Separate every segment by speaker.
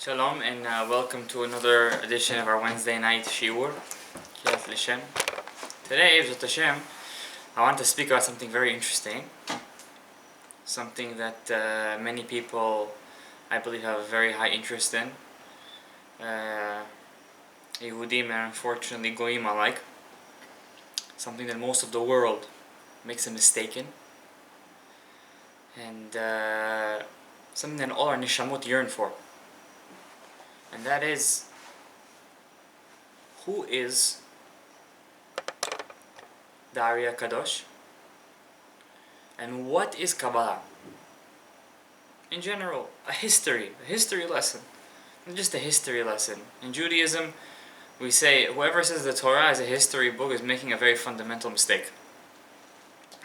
Speaker 1: Shalom and welcome to another edition of our Wednesday night shiur. Kirat L'Shem. Today, B'ezrat Hashem, I want to speak about something very interesting. Something that many people, I believe, have a very high interest in. Yehudim and unfortunately Goyim alike. Something that most of the world makes a mistake in. And something that all our neshamot yearn for. And that is, who is the Hakadosh and what is Kabbalah? In general, a history lesson, not just a history lesson. In Judaism, we say whoever says the Torah is a history book is making a very fundamental mistake.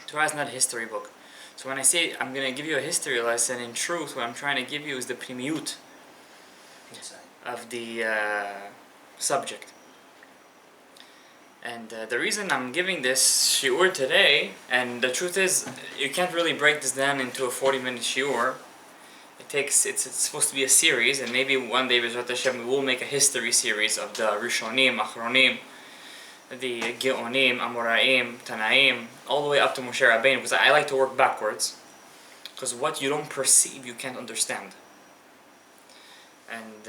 Speaker 1: The Torah is not a history book. So when I say I'm going to give you a history lesson, in truth, what I'm trying to give you is the primiyut of the subject. And the reason I'm giving this shiur today, and the truth is, you can't really break this down into a 40-minute shiur. It's supposed to be a series, and maybe one day, B'ezrat Hashem, we will make a history series of the Rishonim, Achronim, the Geonim, Amoraim, Tanaim, all the way up to Moshe Rabbeinu, because I like to work backwards. Because what you don't perceive, you can't understand. And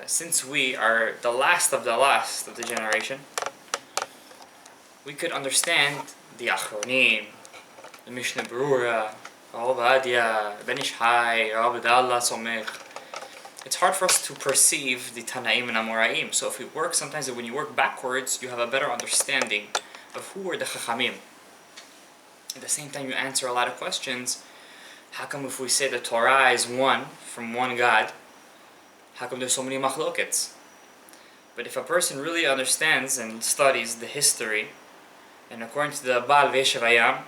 Speaker 1: since we are the last of the generation, we could understand the Achronim, the Mishnah Berurah, Ovadia, Ben Ish Hai, Abdallah Somech. It's hard for us to perceive the Tanaim and Amoraim. So if we work, sometimes when you work backwards, you have a better understanding of who are the Chachamim. At the same time, you answer a lot of questions. How come if we say the Torah is one, from one God, how come there's so many machlokets? But if a person really understands and studies the history, and according to the Baal Veshevayam,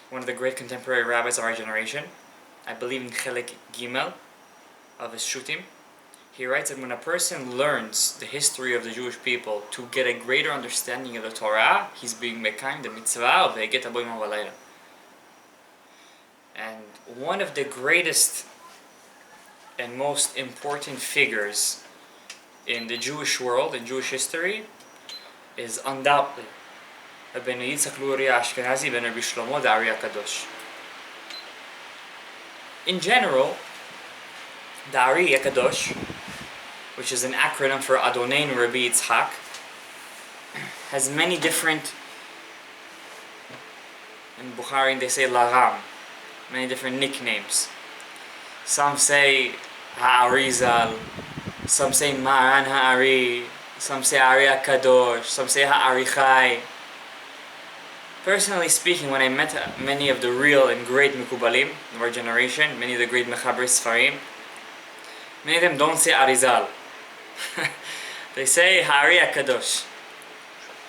Speaker 1: one of the great contemporary rabbis of our generation, I believe in Chelek Gimel of his Shutim, he writes that when a person learns the history of the Jewish people to get a greater understanding of the Torah, he's being mekayim the mitzvah of Ve'eget Aboim HaValayla. And one of the greatest and most important figures in the Jewish world, in Jewish history, is undoubtedly Rabbi Yitzchak Luria Ashkenazi ben Rabbi Shlomo the Hakadosh. In general, the Hakadosh, which is an acronym for Adoneinu Rabbi Yitzchak, has many different, in Bukhari they say Laram, many different nicknames. Some say Arizal, some say Maran Ha'ari, some say Hakadosh, some say Ha'arichai. Personally speaking, when I met many of the real and great Mekubalim of our generation, many of the great Mechabri Sfarim, many of them don't say Arizal. They say Hakadosh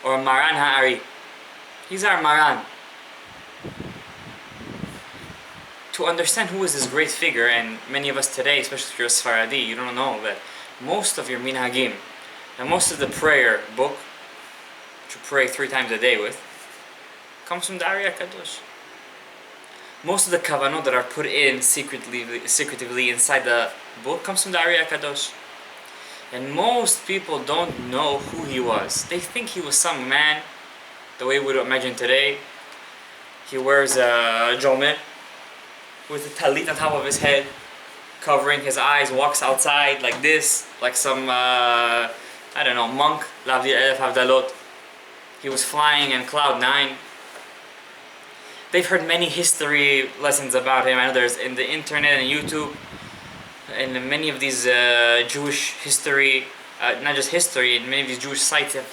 Speaker 1: or Maran Ha'ari. He's our Maran. To understand who is this great figure, and many of us today, especially if you're a Sfaradi, you don't know that most of your minhagim, and most of the prayer book, which you pray 3 times a day with, comes from the Hakadosh. Most of the kavanot that are put in secretively inside the book comes from the Hakadosh. And most people don't know who he was. They think he was some man, the way we would imagine today. He wears a jomet with a talit on top of his head, covering his eyes, walks outside like this, like some, monk, Lavdi Elef Havdalot. He was flying in cloud 9. They've heard many history lessons about him. I know there's in the internet and YouTube, and many of these Jewish history, not just history, and many of these Jewish sites have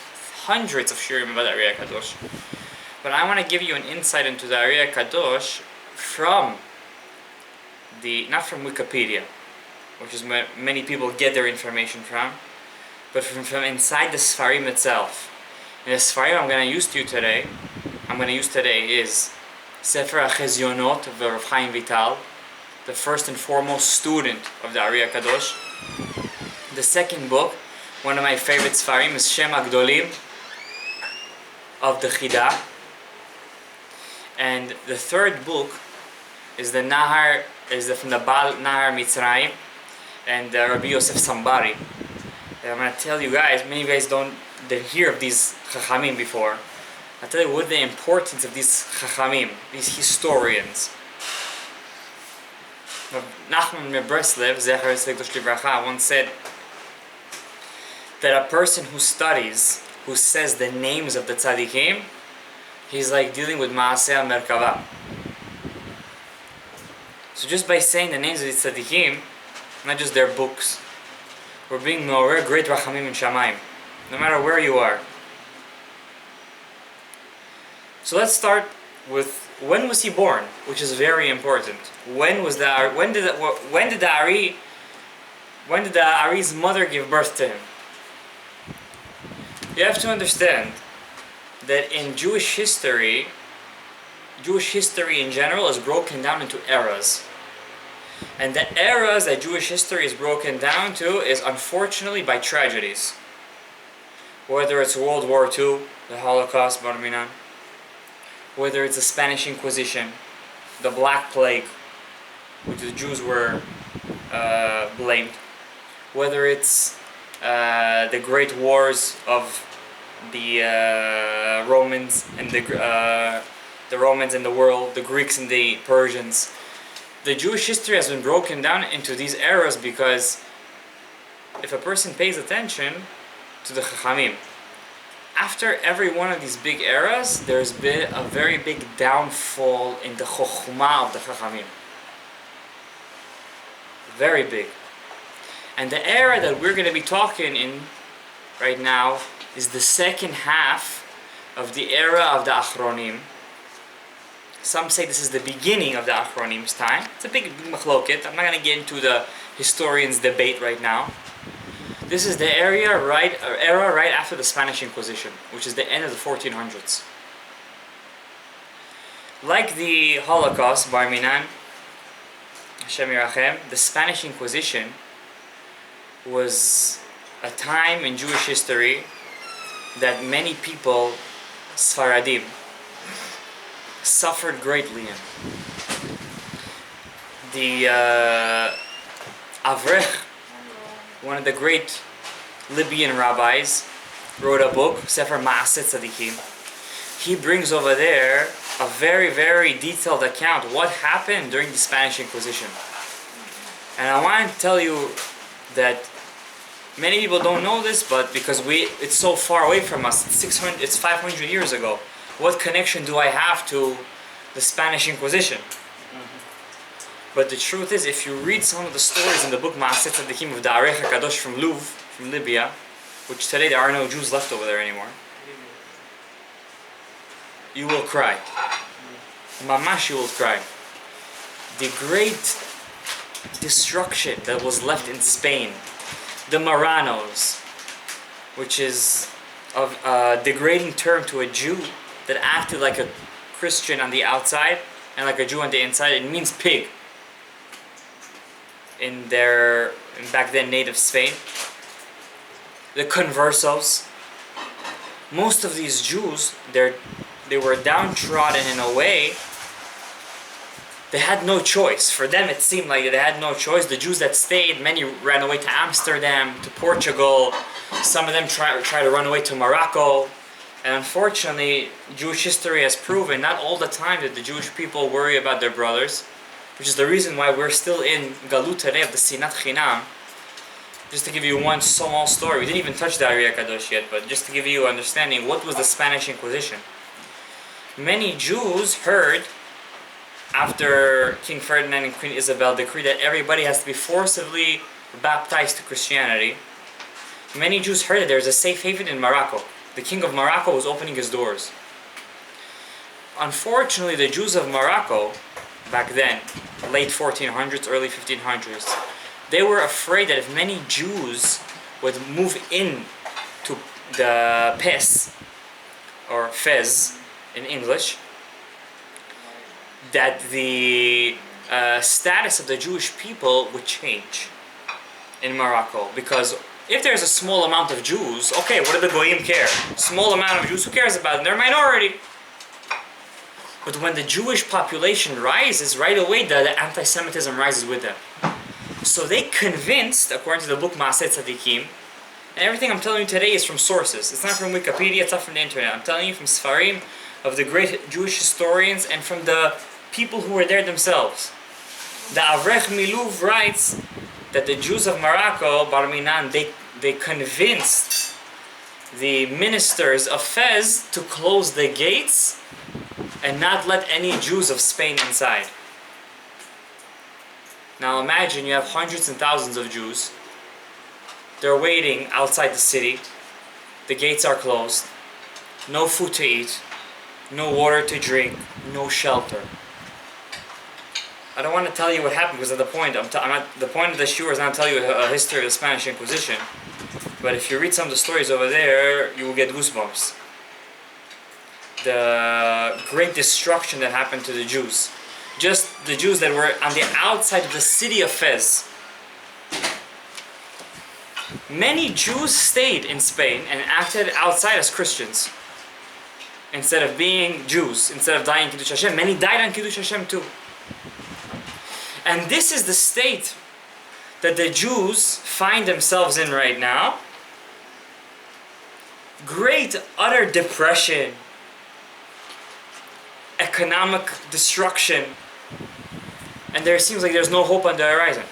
Speaker 1: hundreds of shiurim about the Hakadosh. But I want to give you an insight into the Hakadosh from not from Wikipedia, which is where many people get their information from, but from inside the Sfarim itself. And the Sfarim I'm going to use today is Sefer HaChezionot of Rav Chaim Vital, the first and foremost student of the Hakadosh. The second book, one of my favorite Sfarim, is Shem HaGdolim of the Chida. And the third book is from the Baal Nahar Mitzrayim, and Rabbi Yosef Caro. I'm going to tell you guys, many of you guys didn't hear of these chachamim before. I'll tell you what the importance of these chachamim, these historians. Nachman Breslev, Zecher Hakadosh Livracha, once said that a person who studies, who says the names of the tzaddikim, he's like dealing with Maaseh Merkava. So just by saying the names of the tzaddikim, not just their books, we're being me'orer great rachamim in Shamayim, no matter where you are. So let's start with when was he born, which is very important. When did the Ari's mother give birth to him? You have to understand that in Jewish history in general is broken down into eras. And the eras that Jewish history is broken down to is unfortunately by tragedies. Whether it's World War II, the Holocaust, Bar Minan, whether it's the Spanish Inquisition, the Black Plague, which the Jews were blamed, whether it's the great wars of the Romans and the Romans and the world, the Greeks and the Persians. The Jewish history has been broken down into these eras because if a person pays attention to the Chachamim, after every one of these big eras, there's been a very big downfall in the Chokhmah of the Chachamim. Very big. And the era that we're going to be talking in right now is the second half of the era of the Achronim. Some say this is the beginning of the Achronim's time. It's a big machloket. I'm not going to get into the historians' debate right now. This is the era right after the Spanish Inquisition, which is the end of the 1400s. Like the Holocaust, Bar Minan, Hashem Yirachem, the Spanish Inquisition was a time in Jewish history that many people, Sfaradim, suffered greatly in. The Avrech, one of the great Libyan rabbis, wrote a book, Sefer Ma'aseh Tzadikim. He brings over there a very, very detailed account of what happened during the Spanish Inquisition. And I want to tell you that many people don't know this, but because it's so far away from us, it's 500 years ago. What connection do I have to the Spanish Inquisition? But the truth is, if you read some of the stories in the book Ma'aseh Tzadikim of the Hakadosh from Louvre, from Libya, which today there are no Jews left over there anymore, you will cry. Mamash, you will cry. The great destruction that was left in Spain, the Marranos, which is a degrading term to a Jew that acted like a Christian on the outside and like a Jew on the inside. It means pig in back then native Spain. The conversos. Most of these Jews, they were downtrodden in a way. They had no choice. For them it seemed like they had no choice. The Jews that stayed, many ran away to Amsterdam, to Portugal. Some of them try to run away to Morocco. And unfortunately, Jewish history has proven not all the time that the Jewish people worry about their brothers, which is the reason why we're still in Galut today of the Sinat Chinam. Just to give you one small story, we didn't even touch the Ari Hakadosh yet, but just to give you understanding, what was the Spanish Inquisition? Many Jews heard, after King Ferdinand and Queen Isabel decreed that everybody has to be forcibly baptized to Christianity, many Jews heard that there's a safe haven in Morocco. The king of Morocco was opening his doors. Unfortunately, the Jews of Morocco, back then, late 1400s, early 1500s, they were afraid that if many Jews would move in to the Pes, or Fez in English, that the status of the Jewish people would change in Morocco. Because if there's a small amount of Jews, okay, what do the Goyim care? Small amount of Jews, who cares about them? They're a minority. But when the Jewish population rises, right away the anti-Semitism rises with them. So they convinced, according to the book Maaseh Tzadikim, and everything I'm telling you today is from sources. It's not from Wikipedia, it's not from the internet. I'm telling you from Sfarim of the great Jewish historians and from the people who were there themselves. The Avrech Miluv writes that the Jews of Morocco, Bar Minan, they convinced the ministers of Fez to close the gates and not let any Jews of Spain inside. Now imagine you have hundreds and thousands of Jews. They're waiting outside the city. The gates are closed. No food to eat. No water to drink. No shelter. I don't want to tell you what happened because at the point, the point of the shiur is not to tell you a history of the Spanish Inquisition. But if you read some of the stories over there, you will get goosebumps. The great destruction that happened to the Jews. Just the Jews that were on the outside of the city of Fez. Many Jews stayed in Spain and acted outside as Christians. Instead of being Jews, instead of dying in Kiddush Hashem, many died on Kiddush Hashem too. And this is the state that the Jews find themselves in right now. Great, utter depression, economic destruction, and there seems like there's no hope on the horizon.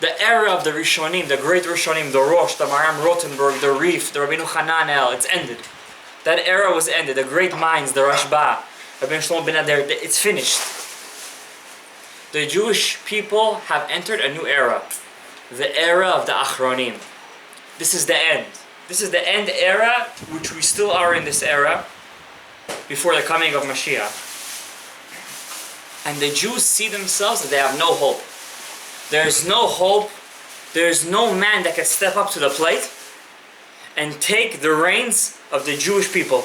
Speaker 1: The era of the Rishonim, the great Rishonim, the Rosh, the Maram Rotenberg, the Rif, the Rabbeinu Hananel, it's ended. That era was ended. The great minds, the Rashba, Rabbeinu Shlomo ben Ader, it's finished. The Jewish people have entered a new era. The era of the Achronim. This is the end. This is the end era, which we still are in this era, before the coming of Mashiach. And the Jews see themselves that they have no hope. There's no hope. There's no man that can step up to the plate and take the reins of the Jewish people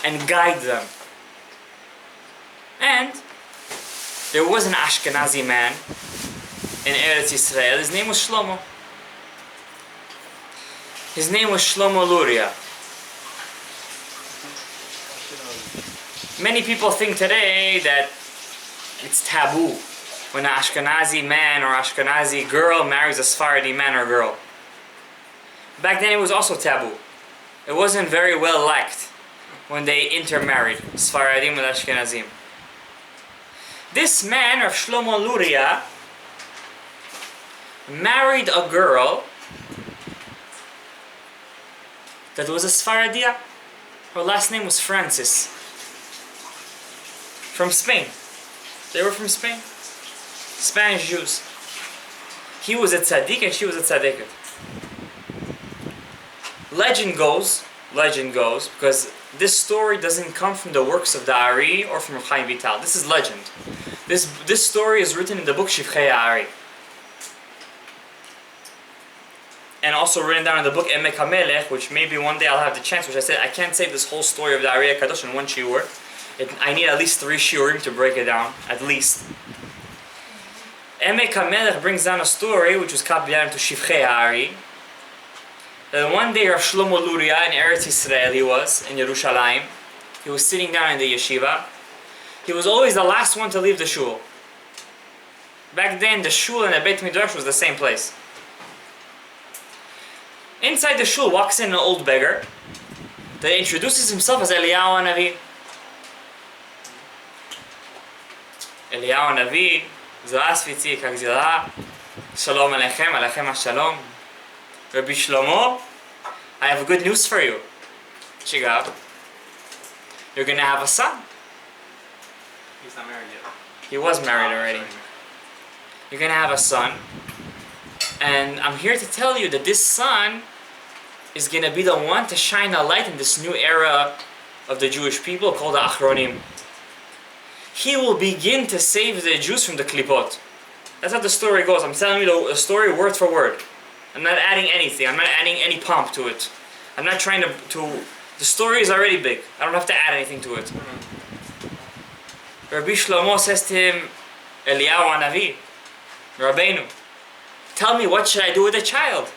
Speaker 1: and guide them. And there was an Ashkenazi man in Eretz Yisrael. His name was Shlomo. His name was Shlomo Luria. Many people think today that it's taboo when an Ashkenazi man or Ashkenazi girl marries a Sephardi man or girl. Back then it was also taboo. It wasn't very well liked when they intermarried, Sephardim with Ashkenazim. This man, of Shlomo Luria, married a girl that was a Sfaradia. Her last name was Francis. From Spain. They were from Spain. Spanish Jews. He was a tzaddik and she was a tzaddikat. Legend goes, because this story doesn't come from the works of the Ari or from Chaim Vital. This is legend. This story is written in the book Shivchei Ari. And also written down in the book Emek HaMelech, which maybe one day I'll have the chance, which I said I can't say this whole story of the Ari Hakadosh in one shiur. I need at least 3 shiurim to break it down, at least. Emek HaMelech brings down a story which was copied down into Shivchei Ari. That one day Rav Shlomo Luria in Eretz Yisrael, he was in Yerushalayim. He was sitting down in the yeshiva. He was always the last one to leave the shul. Back then the shul and the Beit Midrash was the same place. Inside the shul walks in an old beggar that introduces himself as Eliyahu Hanavi. Eliyahu Hanavi, Zdravstvuyte, как дела? Shalom Aleichem, Aleichem HaShalom. Rabbi Shlomo, I have good news for you. Shigab, you're going to have a son.
Speaker 2: He's not married yet.
Speaker 1: He was married already. You're going to have a son. And I'm here to tell you that this son is going to be the one to shine a light in this new era of the Jewish people called the Achronim. He will begin to save the Jews from the Klipot. That's how the story goes. I'm telling you the story word for word. I'm not adding anything. I'm not adding any pomp to it. I'm not trying to... The story is already big. I don't have to add anything to it. Rabbi Shlomo says to him, Eliyahu Hanavi, Rabbeinu, tell me, what should I do with the child?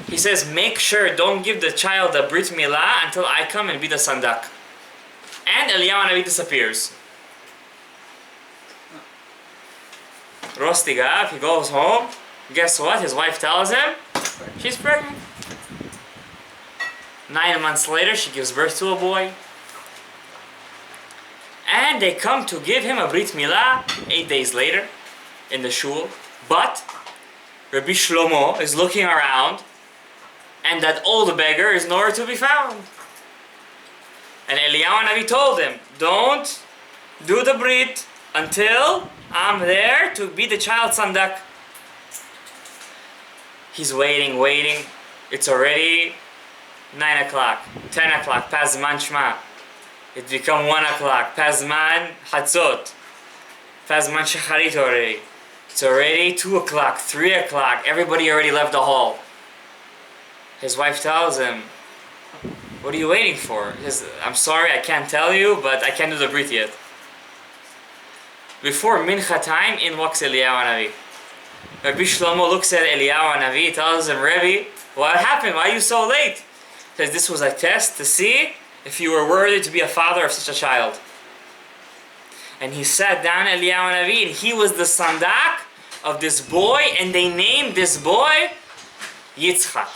Speaker 1: He says, make sure, don't give the child a Brit Milah until I come and be the Sandak. And Eliyahu Hanavi disappears. Rostigav, he goes home. Guess what? His wife tells him she's pregnant. 9 months later, she gives birth to a boy. And they come to give him a Brit Milah 8 days later in the shul. But Rabbi Shlomo is looking around, and that old beggar is nowhere to be found. And Eliyahu Navi told him, don't do the Brit until I'm there to be the child sandak. He's waiting. It's already 9 o'clock, 10 o'clock, Pazman Shma. It become 1 o'clock, Pazman Hatzot, Pazman Shacharit already. It's already 2 o'clock, 3 o'clock, everybody already left the hall. His wife tells him, what are you waiting for? He says, I'm sorry, I can't tell you, but I can't do the Brit yet. Before Mincha time, in walks Eliyahu Navi. Rabbi Shlomo looks at Eliyahu Navi, tells him, Rabbi, what happened? Why are you so late? He says, this was a test to see if you were worthy to be a father of such a child. And he sat down, Eliyahu Navi, and he was the sandak of this boy, and they named this boy Yitzchak.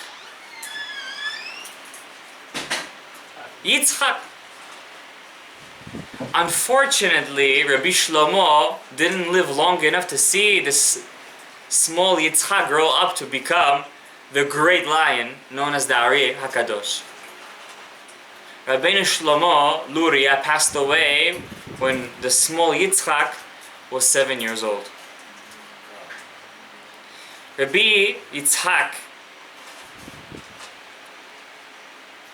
Speaker 1: Yitzchak. Unfortunately, Rabbi Shlomo didn't live long enough to see this small Yitzchak grow up to become the great lion known as the Ari Hakadosh. Rabbeinu Shlomo Luria passed away when the small Yitzchak was 7 years old. Rabbi Yitzchak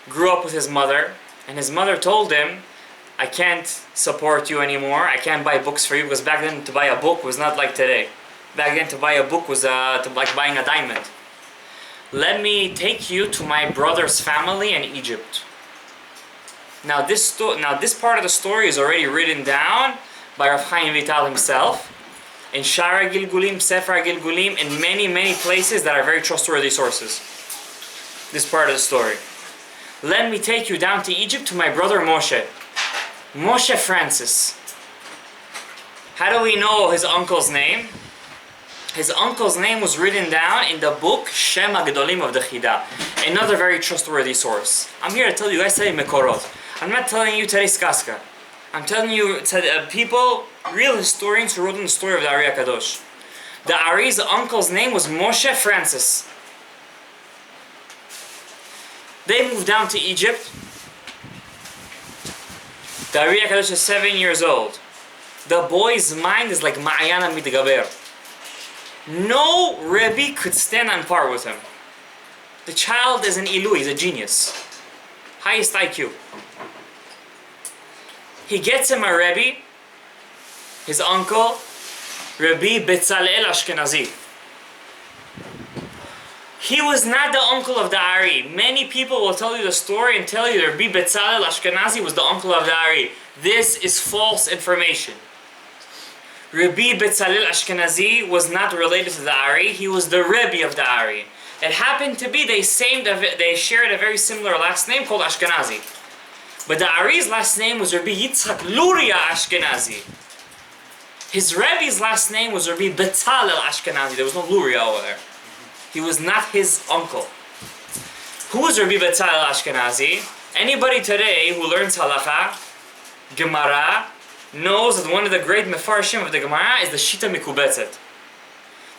Speaker 1: grew up with his mother, and his mother told him, I can't support you anymore, I can't buy books for you, because back then to buy a book was not like today. Back then to buy a book was like buying a diamond. Let me take you to my brother's family in Egypt. Now this part of the story is already written down by Rav Chaim Vital himself in Shara Gilgulim, Sefer Gilgulim, in many places that are very trustworthy sources. This part of the story. Let me take you down to Egypt to my brother Moshe. Moshe Francis. How do we know his uncle's name? His uncle's name was written down in the book Shem HaGedolim of the Chida, another very trustworthy source. I'm here to tell you guys today Mekorot. I'm not telling you today Skaska. I'm telling you people, real historians who wrote in the story of the Ari Hakadosh. The Ari's uncle's name was Moshe Francis. They moved down to Egypt. The Ari Hakadosh is 7 years old. The boy's mind is like Ma'ayana Mitgaber. No Rebbe could stand on par with him. The child is an Ilu, he's a genius. Highest IQ. He gets him a Rebbe, his uncle, Rabbi Betzalel Ashkenazi. He was not the uncle of the Ari. Many people will tell you the story and tell you Rabbi Betzalel Ashkenazi was the uncle of the Ari. This is false information. Rabbi Betzalel Ashkenazi was not related to the Ari, he was the Rebbe of the Ari. It happened to be they shared a very similar last name called Ashkenazi. But the Ari's last name was Rabbi Yitzchak Luria Ashkenazi. His Rebbe's last name was Rabbi Betzalel Ashkenazi. There was no Luria over there. He was not his uncle. Who was Rabbi Betzalel Ashkenazi? Anybody today who learns Halacha, Gemara, knows that one of the great Mefarshim of the Gemara is the Shita Mekubetzet.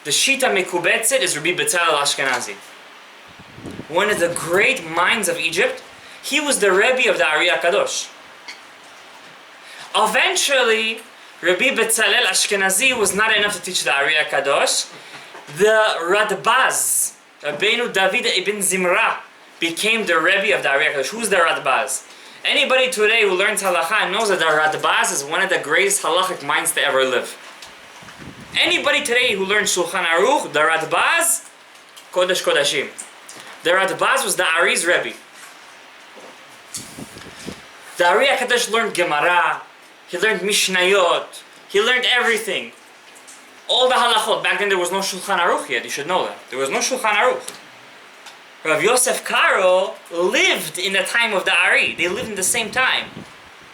Speaker 1: The Shita Mekubetzet is Rabbi Betzalel Ashkenazi. One of the great minds of Egypt. He was the Rebbe of the Ari Hakadosh. Eventually, Rabbi Betzalel Ashkenazi was not enough to teach the Ari Hakadosh. The Radbaz, Rabbeinu David ibn Zimra, became the Rebbe of the Ari Hakadosh. Who's the Radbaz? Anybody today who learns halacha knows that the Radbaz is one of the greatest halachic minds to ever live. Anybody today who learns Shulchan Aruch, the Radbaz, Kodesh Kodashim. The Radbaz was the Ari's Rebbe. The Ari Hakadosh learned Gemara, he learned Mishnayot, he learned everything. All the halachot. Back then there was no Shulchan Aruch yet, you should know that. There was no Shulchan Aruch. Rav Yosef Caro lived in the time of the Ari. They lived in the same time.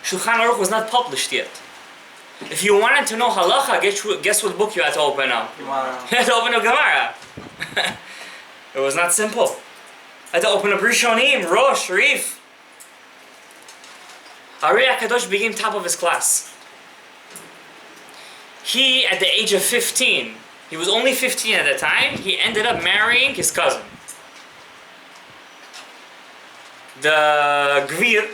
Speaker 1: Shulchan Aruch was not published yet. If you wanted to know halacha, guess what book you had to open up? You had to open up Gemara. It was not simple. I had to open up Rishonim, Rosh, Rif. Ari Hakadosh became top of his class. He, at the age of 15, he was only 15 at the time, he ended up marrying his cousin. The Gvir,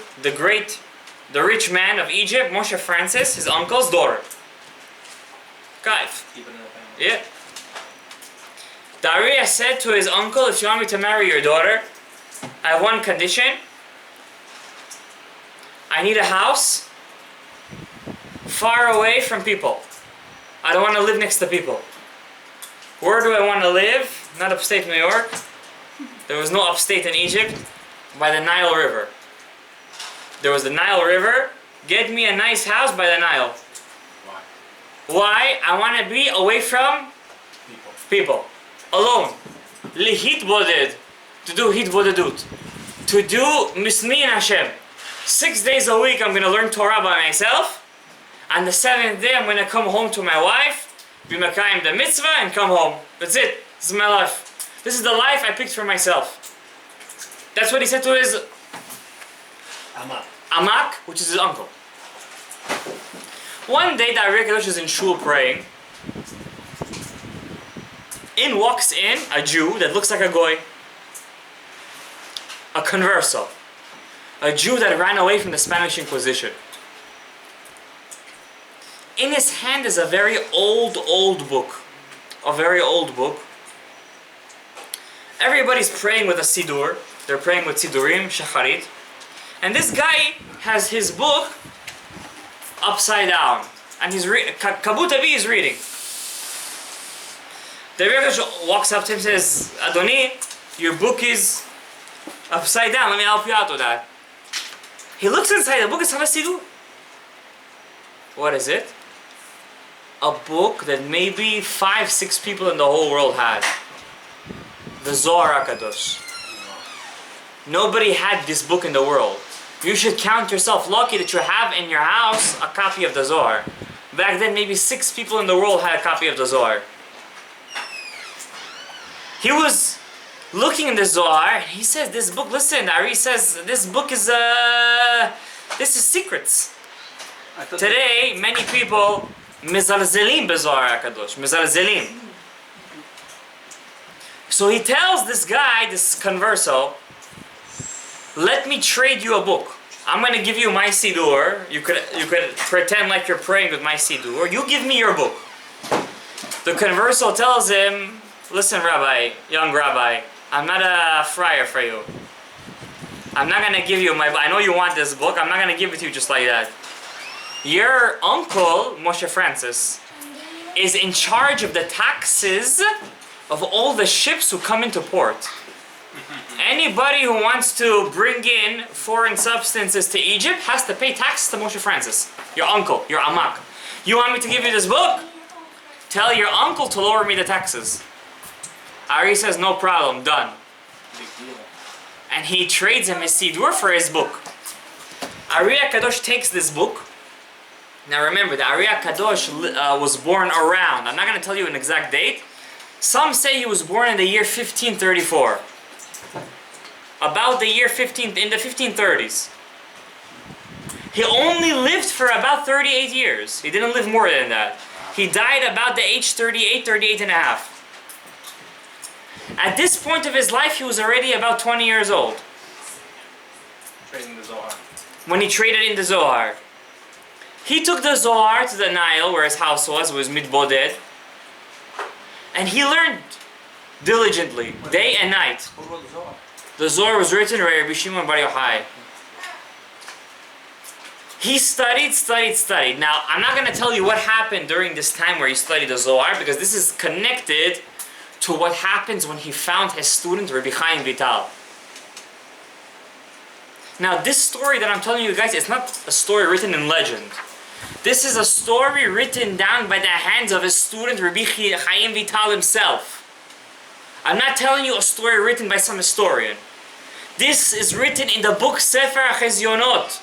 Speaker 1: the rich man of Egypt, Moshe Francis, his uncle's daughter. Gadayev. Yeah. The Ariya said to his uncle, if you want me to marry your daughter, I have one condition. I need a house far away from people. I don't want to live next to people. Where do I want to live? Not upstate New York. There was no upstate in Egypt. By the Nile River. There was the Nile River. Get me a nice house by the Nile. Why? I want to be away from people. Alone. Lihit boded. To do hit bodedut. To do mismi and Hashem. 6 days a week I'm going to learn Torah by myself. On the 7th day I'm going to come home to my wife, be makayim the mitzvah, and come home. That's it. This is my life. This is the life I picked for myself. That's what he said to his Amak, which is his uncle. One day, the Hakadosh is in shul praying. In walks in a Jew that looks like a goy, a converso, a Jew that ran away from the Spanish Inquisition. In his hand is a very old book, a very old book. Everybody's praying with a siddur. They're praying with Sidurim, Shacharit. And this guy has his book upside down. And he's Kabutabi is reading. The Rebbe walks up to him and says, Adoni, your book is upside down. Let me help you out with that. He looks inside the book. It's not a Sidur. What is it? A book that maybe 5-6 people in the whole world had. The Zohar Hakadosh. Nobody had this book in the world. You should count yourself lucky that you have in your house a copy of the Zohar. Back then, maybe 6 people in the world had a copy of the Zohar. He was looking in the Zohar, and he says, this book, listen, Ari says, this book is, this is secrets. Today, many people, mizalzelim bezohar HaKadosh, mizalzelim. So he tells this guy, this converso, let me trade you a book. I'm going to give you my siddur. You could pretend like you're praying with my siddur. You give me your book. The converso tells him, listen, Rabbi, young Rabbi, I'm not a friar for you. I'm not going to give you my book. I know you want this book. I'm not going to give it to you just like that. Your uncle, Moshe Francis, is in charge of the taxes of all the ships who come into port. Anybody who wants to bring in foreign substances to Egypt has to pay taxes to Moshe Francis, your uncle, your amak. You want me to give you this book? Tell your uncle to lower me the taxes. Ari says, no problem, done. And he trades him his siddur for his book. Ari Hakadosh takes this book. Now remember, the Ari Hakadosh was born around, I'm not going to tell you an exact date. Some say he was born in the year 1534. About the year in the 1530s. He only lived for about 38 years. He didn't live more than that. He died about the age 38 and a half. At this point of his life, he was already about 20 years old.
Speaker 2: Trading the Zohar.
Speaker 1: When he traded in the Zohar. He took the Zohar to the Nile, where his house was mitboded. And he learned diligently, day and night.
Speaker 2: Who wrote the Zohar?
Speaker 1: The Zohar was written by Rabbi Shimon Bar Yochai. He studied. Now, I'm not going to tell you what happened during this time where he studied the Zohar, because this is connected to what happens when he found his student, Rabbi Chaim Vital. Now, this story that I'm telling you guys, it's not a story written in legend. This is a story written down by the hands of his student, Rabbi Chaim Vital himself. I'm not telling you a story written by some historian. This is written in the book Sefer HaChezionot.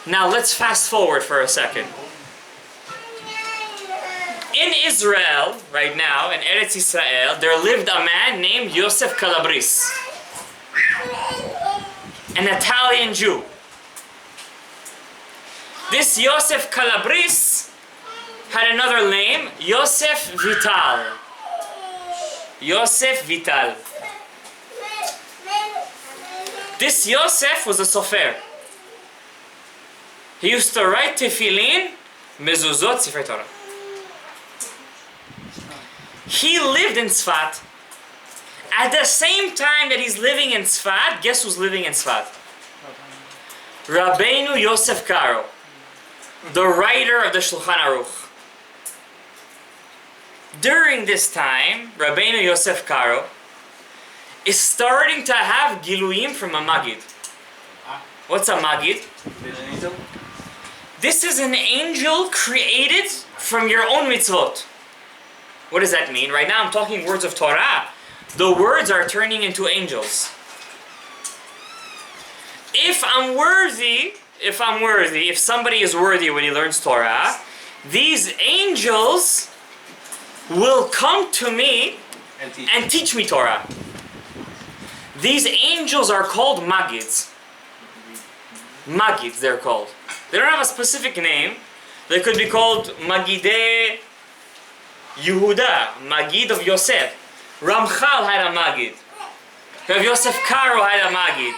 Speaker 1: Now let's fast forward for a second. In Israel, right now, in Eretz Israel, there lived a man named Yosef Caro, an Italian Jew. This Yosef Caro had another name, Yosef Vital. Yosef Vital. This Yosef was a sofer. He used to write tefillin, mezuzot, Sefer Torah. He lived in Tzfat. At the same time that he's living in Tzfat, guess who's living in Tzfat? Rabbeinu Yosef Caro, the writer of the Shulchan Aruch. During this time, Rabbeinu Yosef Caro is starting to have giluyim from a Magid. What's a Magid? This is an angel created from your own mitzvot. What does that mean? Right now I'm talking words of Torah. The words are turning into angels. If somebody is worthy when he learns Torah, these angels will come to me and teach me Torah. These angels are called Magids. Magids, they're called. They don't have a specific name. They could be called Magidei Yehuda, Magid of Yosef. Ramchal had a Magid. Rav Yosef Caro had a Magid.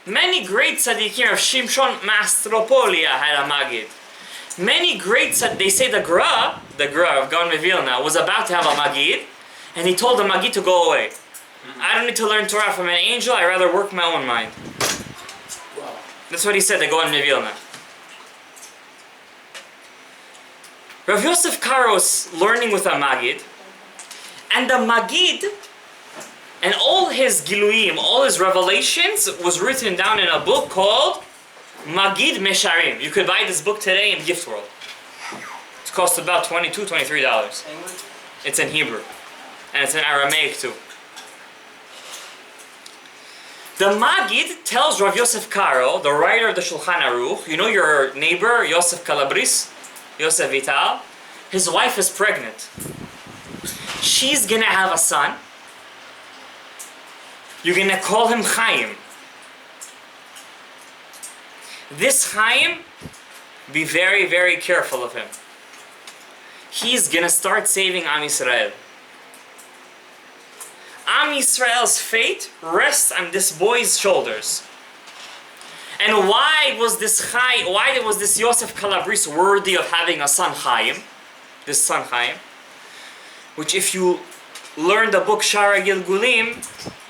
Speaker 1: Many great tzaddikim, Rav Shimshon Mastropolia had a Magid. Many great they say the Gra of Gaon Vilna was about to have a Magid, and he told the Magid to go away. I don't need to learn Torah from an angel, I'd rather work my own mind. Wow. That's what he said, the Gaon Vilna. Rav Yosef Caro was learning with a Magid, and the Magid and all his Giluyim, all his revelations was written down in a book called Magid Mesharim. You could buy this book today in Gift World. It costs about $22, $23.
Speaker 2: English?
Speaker 1: It's in Hebrew. And it's in Aramaic too. The Magid tells Rav Yosef Caro, the writer of the Shulchan Aruch, you know your neighbor, Yosef Calabris, Yosef Vital, his wife is pregnant. She's gonna have a son. You're gonna call him Chaim. This Chaim, be very, very careful of him. He's gonna start saving Am Yisrael. Am Yisrael's fate rests on this boy's shoulders. And why was this Yosef Calabris worthy of having a son Chaim? This son Chaim, which if you learn the book Shara Gilgulim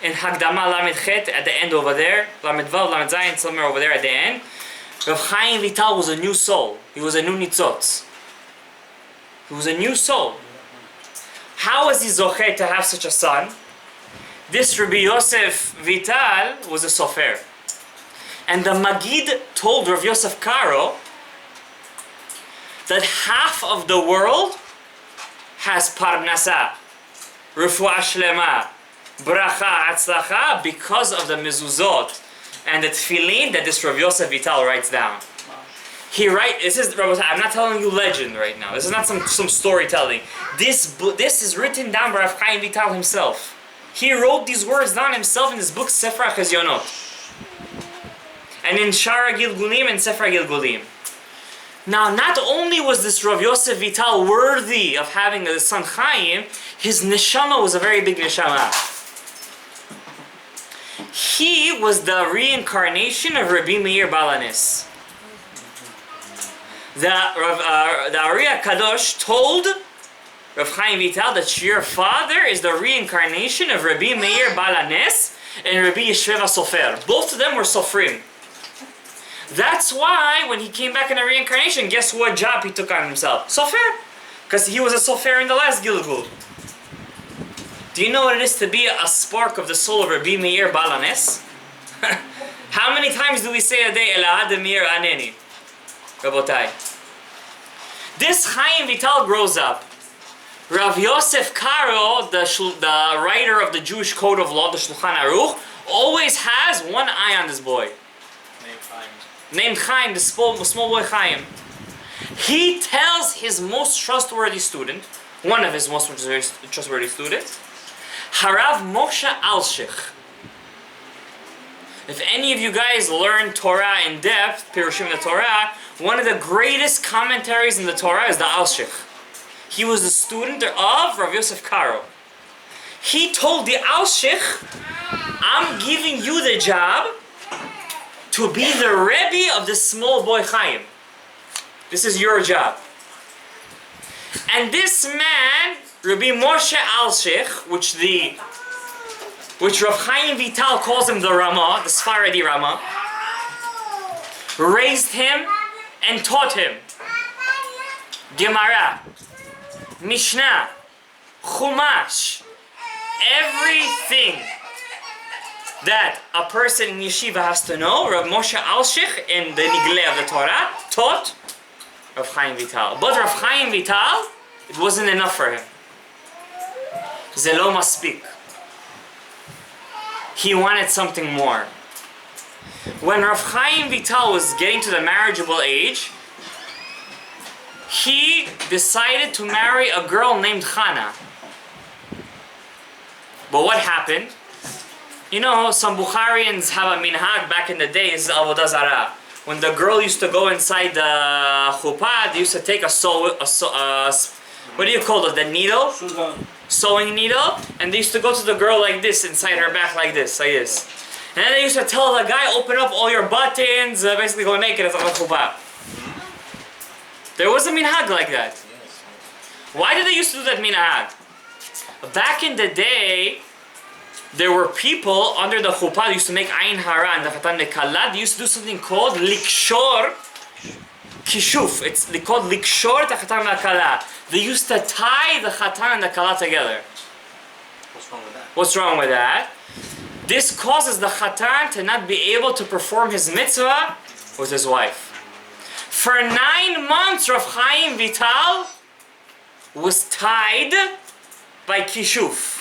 Speaker 1: in Hagdama Lamed Chet at the end over there, Lamed Vav, Lamed Zayin, somewhere over there at the end, Rav Chaim Vital was a new soul. He was a new nitzotz. He was a new soul. How was he zochet to have such a son? This Rabbi Yosef Vital was a sofer. And the Magid told Rav Yosef Caro that half of the world has parnasa, refuah shlema, bracha, atzlacha, because of the mezuzot and the tefillin that this Rav Yosef Vital writes down. I'm not telling you legend right now. This is not some storytelling. This is written down by Rav Chaim Vital himself. He wrote these words down himself in his book Sefer HaChezionot. And in Shara Gilgulim and Sefer Gilgulim. Now, not only was this Rav Yosef Vital worthy of having a son Chaim, his neshama was a very big neshama. He was the reincarnation of Rabbi Meir Balanis. The Ari Hakadosh told Rav Chaim Vital that your father is the reincarnation of Rabbi Meir Balanis and Rabbi Yeshua Sofer. Both of them were Sofrim. That's why when he came back in a reincarnation, guess what job he took on himself? Sofer. Because he was a Sofer in the last Gilgul. Do you know what it is to be a spark of the soul of Rabbi Meir Balanes? How many times do we say a day, Elahad Meir Aneni? Rabotai. This Chaim Vital grows up. Rav Yosef Caro, the writer of the Jewish Code of Law, the Shulchan Aruch, always has one eye on this boy. Named Chaim, the small boy Chaim. He tells his most trustworthy student, one of his most trustworthy students, Harav Moshe Alshich. If any of you guys learn Torah in depth, Pirushim the Torah, one of the greatest commentaries in the Torah is the Alshich. He was the student of Rabbi Yosef Caro. He told the Alshich, I'm giving you the job to be the Rebbe of the small boy Chaim. This is your job. And this man, Rabbi Moshe Alshich, which Rav Chaim Vital calls him the Rama, the Sephardi Rama, raised him and taught him Gemara, Mishnah, Chumash, everything that a person in yeshiva has to know. Rav Moshe Alshich in the Niglei of the Torah taught Rav Chaim Vital. But Rav Chaim Vital, it wasn't enough for him. Ze lo maspik. He wanted something more. When Rav Chaim Vital was getting to the marriageable age, he decided to marry a girl named Chana. But what happened? You know, some Bukharians have a minhag back in the days, avodah zarah. When the girl used to go inside the chuppah, they used to take what do you call it? The needle? Sewing needle. And they used to go to the girl like this, inside her back like this. And then they used to tell the guy, open up all your buttons, basically go naked as a chuppah. There was a minhag like that. Why did they used to do that minhag? Back in the day, there were people under the chuppah that used to make ayin hara and the chatan lekala. They used to do something called likshor kishuf. It's called likshor the chatan lekala. They used to tie the chatan and the kala together.
Speaker 2: What's wrong with that?
Speaker 1: What's wrong with that? This causes the chatan to not be able to perform his mitzvah with his wife. For 9 months, Rav Chaim Vital was tied by kishuf.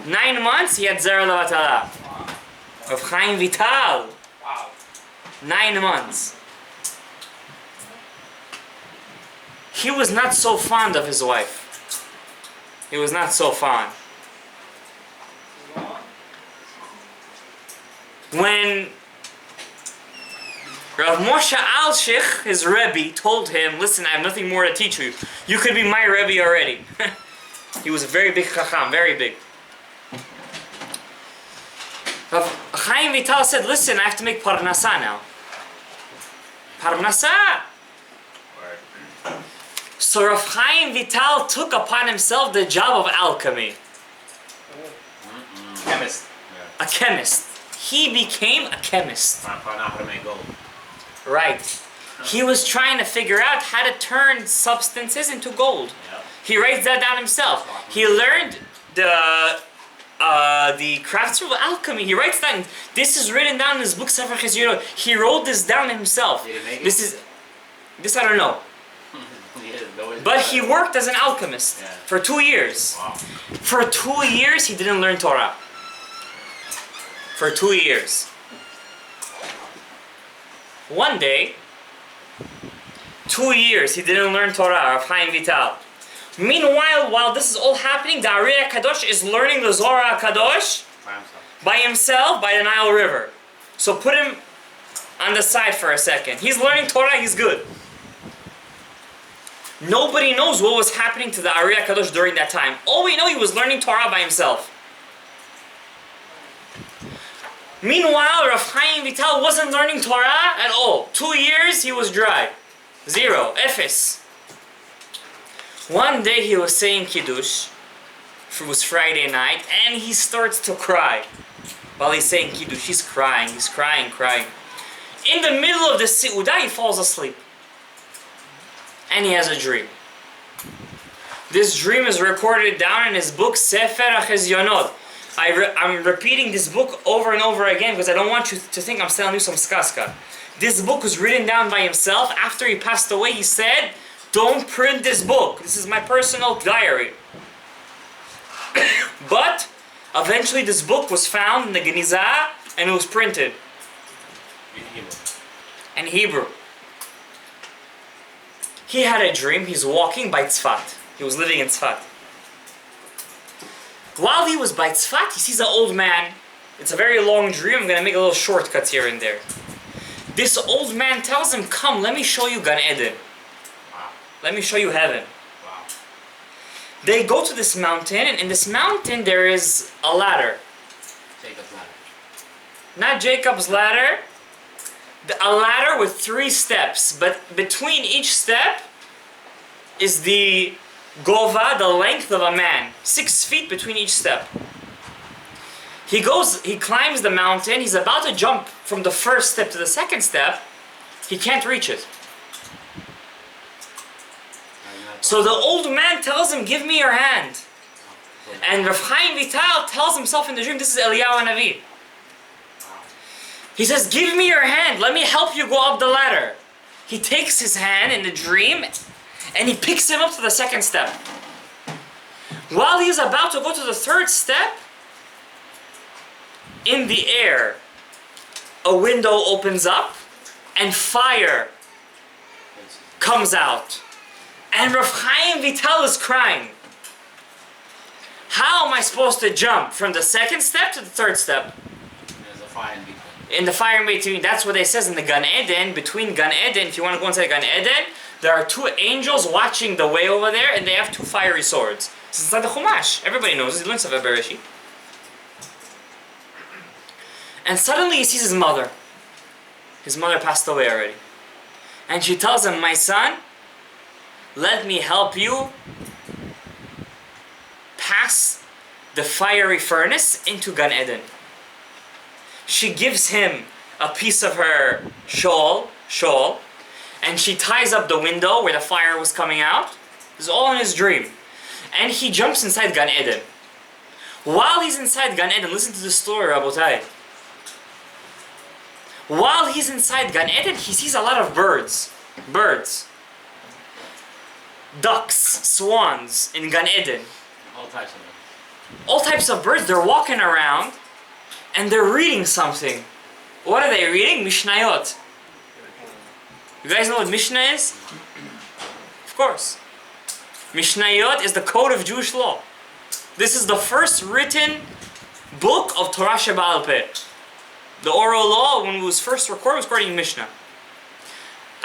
Speaker 1: 9 months he had zera levatala. Rav Chaim Vital.
Speaker 2: Wow.
Speaker 1: 9 months. He was not so fond of his wife. He was not so fond. When Rav Moshe Alshich, his Rebbe, told him, listen, I have nothing more to teach you. You could be my Rebbe already. He was a very big chacham, very big. Rav Chaim Vital said, listen, I have to make parnasa now. Parnasa! So Rav Chaim Vital took upon himself the job of alchemy.
Speaker 2: Chemist.
Speaker 1: A chemist. He became a chemist.
Speaker 2: Trying to find out how to make gold.
Speaker 1: Right. He was trying to figure out how to turn substances into gold.
Speaker 2: Yep.
Speaker 1: He writes that down himself. He learned the crafts of alchemy. He writes down. This is written down in his book Sefer Chizionot. He wrote this down himself.
Speaker 2: Did he make it?
Speaker 1: This I don't know. But he worked as an alchemist for 2 years.
Speaker 2: Wow.
Speaker 1: For 2 years he didn't learn Torah. For 2 years. One day, 2 years he didn't learn Torah of Chaim Vital. Meanwhile, while this is all happening, the Ari Hakadosh is learning the Zohar Hakadosh by himself by the Nile River. So put him on the side for a second. He's learning Torah, he's good. Nobody knows what was happening to the Ari Hakadosh during that time. All we know, he was learning Torah by himself. Meanwhile, Rav Chaim Vital wasn't learning Torah at all. 2 years, he was dry. 0, Ephes. One day he was saying Kiddush. It was Friday night, and he starts to cry. While he's saying Kiddush, he's crying. In the middle of the Seudah, he falls asleep. And he has a dream. This dream is recorded down in his book, Sefer HaChizionot. I'm repeating this book over and over again because I don't want you to think I'm telling you some skaska. This book was written down by himself. After he passed away, he said, don't print this book. This is my personal diary. But eventually this book was found in the Genizah and it was printed. In Hebrew. He had a dream. He's walking by Tzfat. He was living in Tzfat. While he was by Tzfat, he sees an old man. It's a very long dream. I'm going to make a little shortcuts here and there. This old man tells him, come, let me show you Gan Eden.
Speaker 2: Wow.
Speaker 1: Let me show you heaven.
Speaker 2: Wow.
Speaker 1: They go to this mountain, and in this mountain there is a ladder.
Speaker 2: Jacob's ladder.
Speaker 1: Not Jacob's ladder. A ladder with 3 steps, but between each step is the gova, the length of a man. 6 feet between each step. He climbs the mountain, he's about to jump from the first step to the second step, he can't reach it. So the old man tells him, give me your hand. And Rav Chaim Vital tells himself in the dream, this is Eliyahu Hanavi. He says, give me your hand, let me help you go up the ladder. He takes his hand in the dream and he picks him up to the second step. While he's about to go to the third step, in the air, a window opens up and fire comes out. And Rav Chaim Vital is crying. How am I supposed to jump from the second step to the third step?
Speaker 2: There's a fire in between.
Speaker 1: In the fire in between, that's what it says in the Gan Eden. Between Gan Eden, if you want to go inside Gan Eden, there are 2 angels watching the way over there, and they have 2 fiery swords. This is inside the Chumash. Everybody knows this. He learns Sefer Bereshit. And suddenly he sees his mother. His mother passed away already. And she tells him, my son, let me help you pass the fiery furnace into Gan Eden. She gives him a piece of her shawl, and she ties up the window where the fire was coming out. This is all in his dream. And he jumps inside Gan Eden. While he's inside Gan Eden, listen to the story, Rabotai. While he's inside Gan Eden, he sees a lot of birds. Ducks, swans in Gan Eden.
Speaker 2: All types of them.
Speaker 1: All types of birds, they're walking around and they're reading something. What are they reading? Mishnayot. You guys know what Mishnah is? Of course. Mishnayot is the code of Jewish law. This is the first written book of Torah Sheba'al Peh. The oral law, when it was first recorded, was recorded in Mishnah.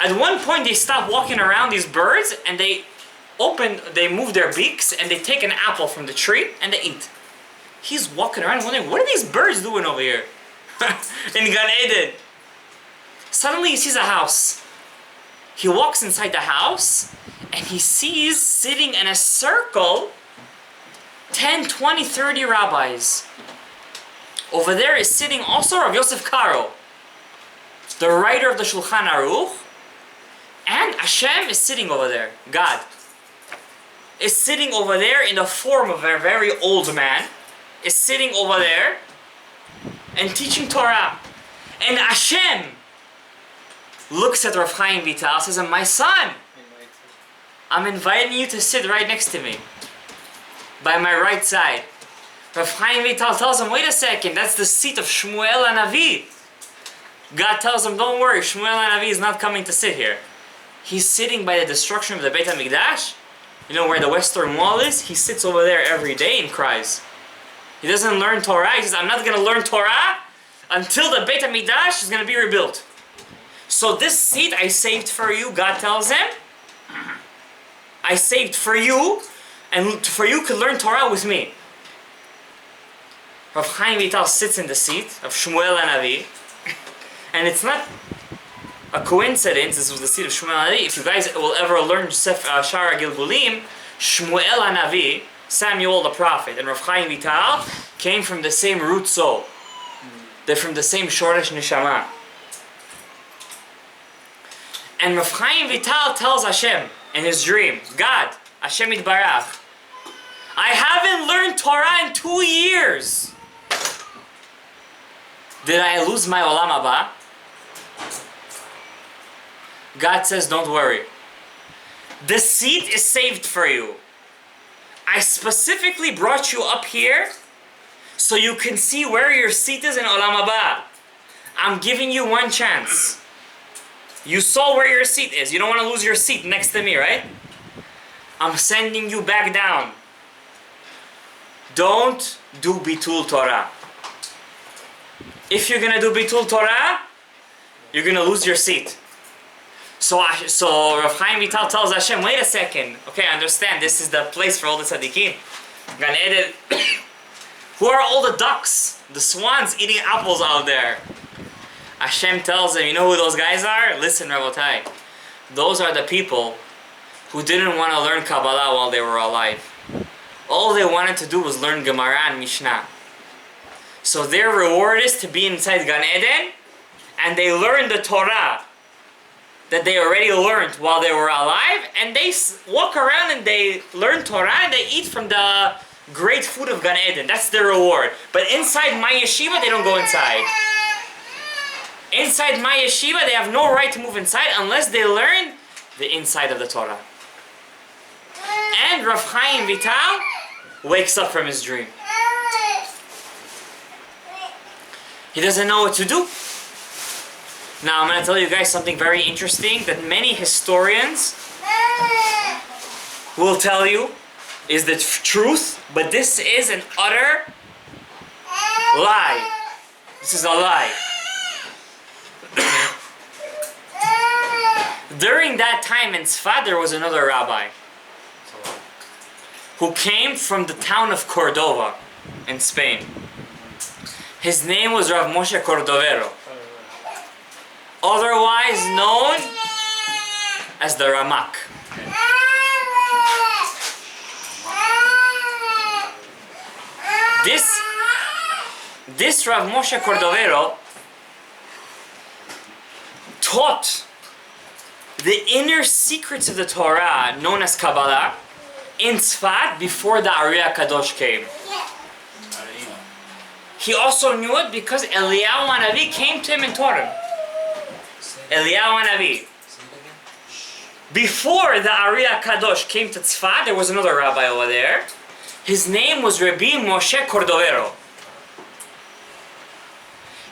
Speaker 1: At one point, they stop walking around these birds and they move their beaks and they take an apple from the tree and they eat. He's walking around wondering, what are these birds doing over here? In Gan Eden. Suddenly he sees a house. He walks inside the house and he sees sitting in a circle 10, 20, 30 rabbis. Over there is sitting also Rav Yosef Caro, the writer of the Shulchan Aruch, and Hashem is sitting over there. God is sitting over there in the form of a very old man, is sitting over there and teaching Torah. And Hashem looks at Rav Chaim Vital, says, my son, I'm inviting you to sit right next to me, by my right side. Rav Chaim Vital tells him, wait a second, that's the seat of Shmuel Hanavi. God tells him, don't worry, Shmuel Hanavi is not coming to sit here. He's sitting by the destruction of the Beit HaMikdash. You know where the Western Wall is? He sits over there every day and cries. He doesn't learn Torah. He says, I'm not going to learn Torah until the Beit HaMikdash is going to be rebuilt. So this seat I saved for you, God tells him. I saved for you, and for you could learn Torah with me. Rav Chaim Vital sits in the seat of Shmuel Hanavi, and it's not a coincidence. This was the seat of Shmuel Hanavi. If you guys will ever learn Shara Gilgulim, Shmuel Hanavi, Samuel the prophet, and Rav Chaim Vital came from the same root soul. They're from the same Shoresh Neshama. And Rav Chaim Vital tells Hashem in his dream, God, Hashem Yitbarach, I haven't learned Torah in 2 years. Did I lose my Olam Haba? God says, don't worry. The seat is saved for you. I specifically brought you up here so you can see where your seat is in Olam Haba. I'm giving you one chance. You saw where your seat is. You don't want to lose your seat next to me, right? I'm sending you back down. Don't do Bitul Torah. If you're gonna do Bitul Torah, you're gonna lose your seat. So Rav Chaim Vital tells Hashem, wait a second. Okay, I understand. This is the place for all the tzaddikim. Gan Eden. Who are all the ducks, the swans eating apples out there? Hashem tells them, you know who those guys are? Listen, Rabotai. Those are the people who didn't want to learn Kabbalah while they were alive. All they wanted to do was learn Gemara and Mishnah. So their reward is to be inside Gan Eden, and they learn the Torah that they already learned while they were alive, and they walk around and they learn Torah and they eat from the great food of Gan Eden. That's their reward. But inside my yeshiva, they don't go inside. Inside my yeshiva, they have no right to move inside unless they learn the inside of the Torah. And Rav Chaim Vital wakes up from his dream. He doesn't know what to do. Now I'm going to tell you guys something very interesting that many historians will tell you is the truth, but this is an utter lie. This is a lie. During that time in Tzfat, there was another rabbi who came from the town of Cordova in Spain. His name was Rav Moshe Cordovero, otherwise known as the Ramak. This Rav Moshe Cordovero taught the inner secrets of the Torah, known as Kabbalah, in Tzfat before the Hakadosh came. He also knew it because Eliyahu Hanavi came to him and taught him. Eliyahu Hanavi. Before the Hakadosh came to Tzfat, there was another rabbi over there. His name was Rabbi Moshe Cordovero.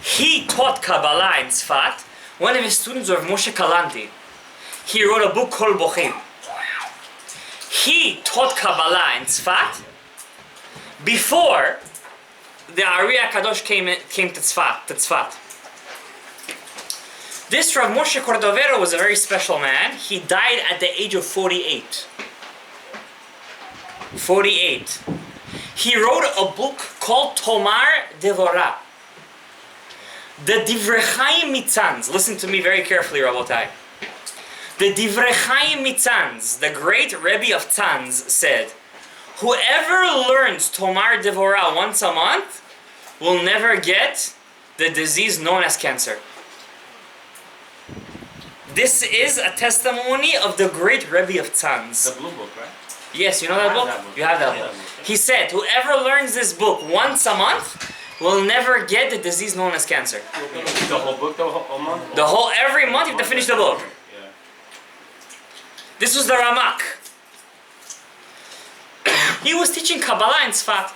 Speaker 1: He taught Kabbalah in Tzfat. One of his students was Moshe Kalanti. He wrote a book called Bochim. He taught Kabbalah in Tzfat before the Hakadosh came to Tzfat. This Rav Moshe Cordovero was a very special man. He died at the age of 48. 48. He wrote a book called Tomar Devorah. The Divrei Chaim Mitzanz. Listen to me very carefully, Rabotai. The Divrei Chaim Mitzanz, the great Rebbe of Tzanz, said, whoever learns Tomar Devorah once a month will never get the disease known as cancer. This is a testimony of the great Rebbe of Tzanz.
Speaker 2: The blue book, right?
Speaker 1: Yes, you know that book? You have that book. He said, whoever learns this book once a month will never get the disease known as cancer.
Speaker 2: The whole book, the whole month?
Speaker 1: Every month you have to finish the book.
Speaker 2: Yeah.
Speaker 1: This was the Ramak. He was teaching Kabbalah in Tzfat.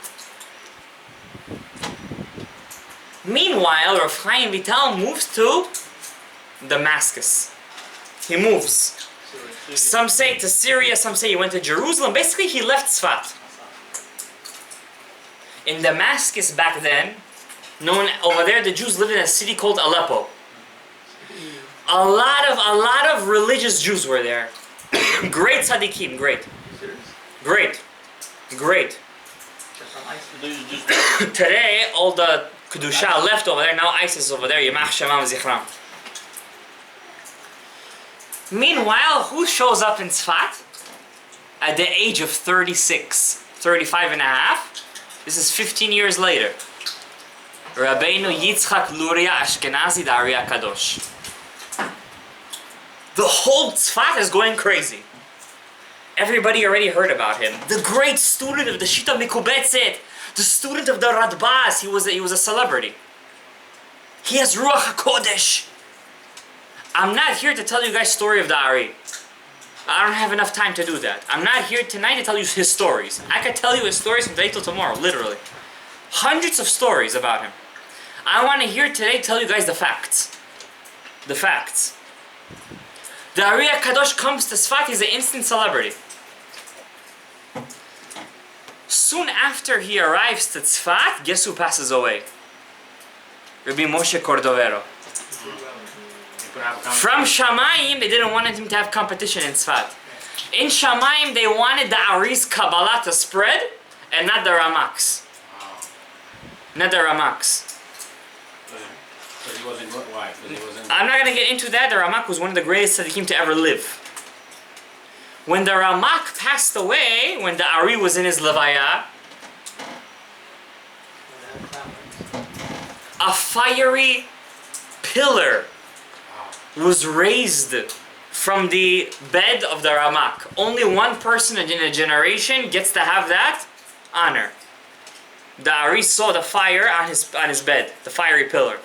Speaker 1: Meanwhile, Rav Chaim Vital moves to Damascus. He moves. Some say to Syria, some say he went to Jerusalem. Basically, he left Tzfat. In Damascus back then, over there, the Jews lived in a city called Aleppo. A lot of religious Jews were there. Great tzaddikim, great. Today, all the Kedusha left over there, now ISIS is over there, Yamach Shemam Zichram. Meanwhile, who shows up in Tzfat? At the age of 36, 35 and a half, this is 15 years later. Rabbeinu Yitzchak Luria Ashkenazi, the Hakadosh. The whole Tzfat is going crazy. Everybody already heard about him. The great student of the Shita Mikubetzet, the student of the Radbaz, he was a celebrity. He has Ruach HaKodesh. I'm not here to tell you guys story of the Ari. I don't have enough time to do that. I'm not here tonight to tell you his stories. I could tell you his stories from today till tomorrow, literally. Hundreds of stories about him. I want to here today tell you guys the facts. The facts. The Ari HaKadosh comes to Tzfat, he's an instant celebrity. Soon after he arrives to Tzfat, guess who passes away? Rabbi Moshe Cordovero. From Shamayim, they didn't want him to have competition in Tzfat. In Shamayim, they wanted the Arizal Kabbalah to spread, and not the Ramaks. Not the Ramaks.
Speaker 2: Because he wasn't good. Why? Because he wasn't.
Speaker 1: I'm not going to get into that. The Ramak was one of the greatest tzaddikim to ever live. When the Ramak passed away, when the Ari was in his Levaya, a fiery pillar was raised from the bed of the Ramak. Only one person in a generation gets to have that honor. The Ari saw the fire on his bed, the fiery pillar.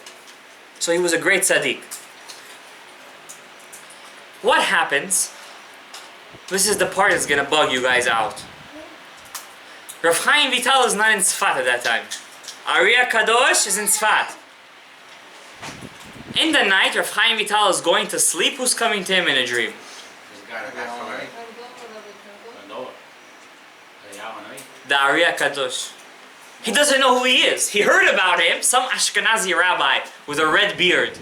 Speaker 1: So he was a great tzaddik. What happens? This is the part that's gonna bug you guys out. Rav Chaim Vital is not in Tzfat at that time. Ari Hakadosh is in Tzfat. In the night, Rav Chaim Vital is going to sleep. Who's coming to him in a dream? The Ari Hakadosh. He doesn't know who he is. He heard about him, some Ashkenazi rabbi with a red beard.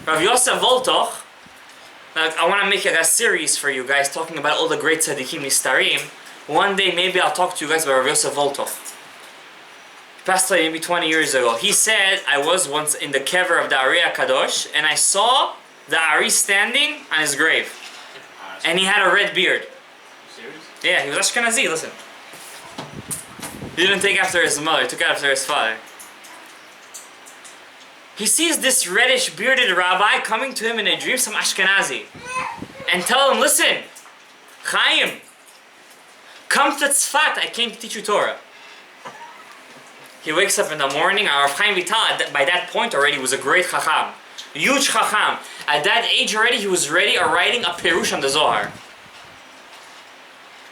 Speaker 1: Rav Yosef Voltoch. Now, I want to make a series for you guys talking about all the great tzaddikim nistarim. One day maybe I'll talk to you guys about Rav Yosef Voltoch. He passed away maybe 20 years ago. He said, I was once in the kever of the Ari Hakadosh and I saw the Ari standing on his grave. And he had a red beard.
Speaker 2: Serious?
Speaker 1: Yeah, he was Ashkenazi, listen. He didn't take after his mother, he took after his father. He sees this reddish bearded rabbi coming to him in a dream, some Ashkenazi, and tell him, listen, Chaim, come to Tzfat, I came to teach you Torah. He wakes up in the morning, Rav Chaim Vital by that point already was a great Chacham, huge Chacham. At that age already, he was ready writing a Perush on the Zohar.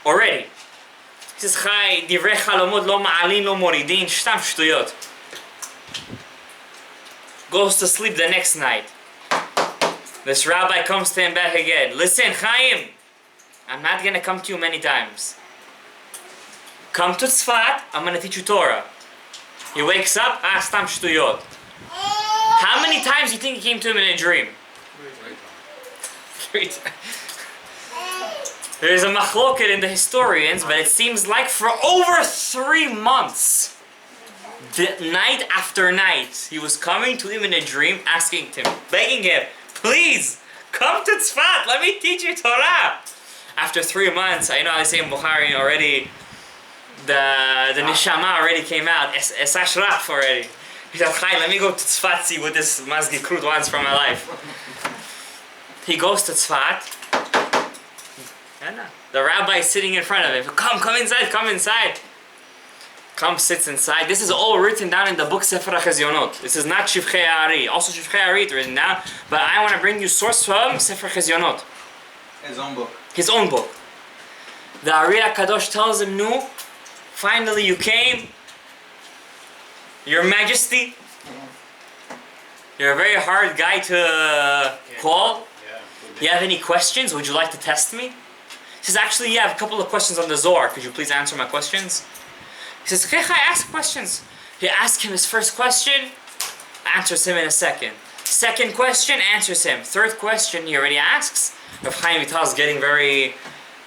Speaker 1: Already. He says, Chai, divrei chalomot lo ma'alin lo moridin, shtam shtuyot. Goes to sleep the next night. This rabbi comes to him back again. Listen, Chaim, I'm not going to come to you many times. Come to Tzfat, I'm going to teach you Torah. He wakes up, stam shtuyot. How many times do you think he came to him in a dream? 3 times. There is a machloket in the historians, but it seems like for over 3 months, night after night, he was coming to him in a dream, asking him, begging him, please, come to Tzfat, let me teach you Torah. After 3 months, I know I say in Bukhari already, the neshama already came out, es ashraf already. He said, Chai, let me go to Tzfat, see what this Mazgi Krut wants from my life. He goes to Tzfat. The rabbi is sitting in front of him. Come inside, come inside. Come, sits inside. This is all written down in the book Sefer HaChezionot. This is not Shivchei Ari. Also Shivchei Ari is written down. But I want to bring you source from Sefer HaChezionot.
Speaker 3: His own book.
Speaker 1: His own book. The Ari Hakadosh tells him, no, finally you came. Your Majesty. You're a very hard guy to call. You have any questions? Would you like to test me? He says, actually, yeah, I have a couple of questions on the Zohar. Could you please answer my questions? He says, okay, ask questions. He asks him his first question, answers him in a second. Second question, answers him. Third question, he already asks. Rav Chaim Vital is getting very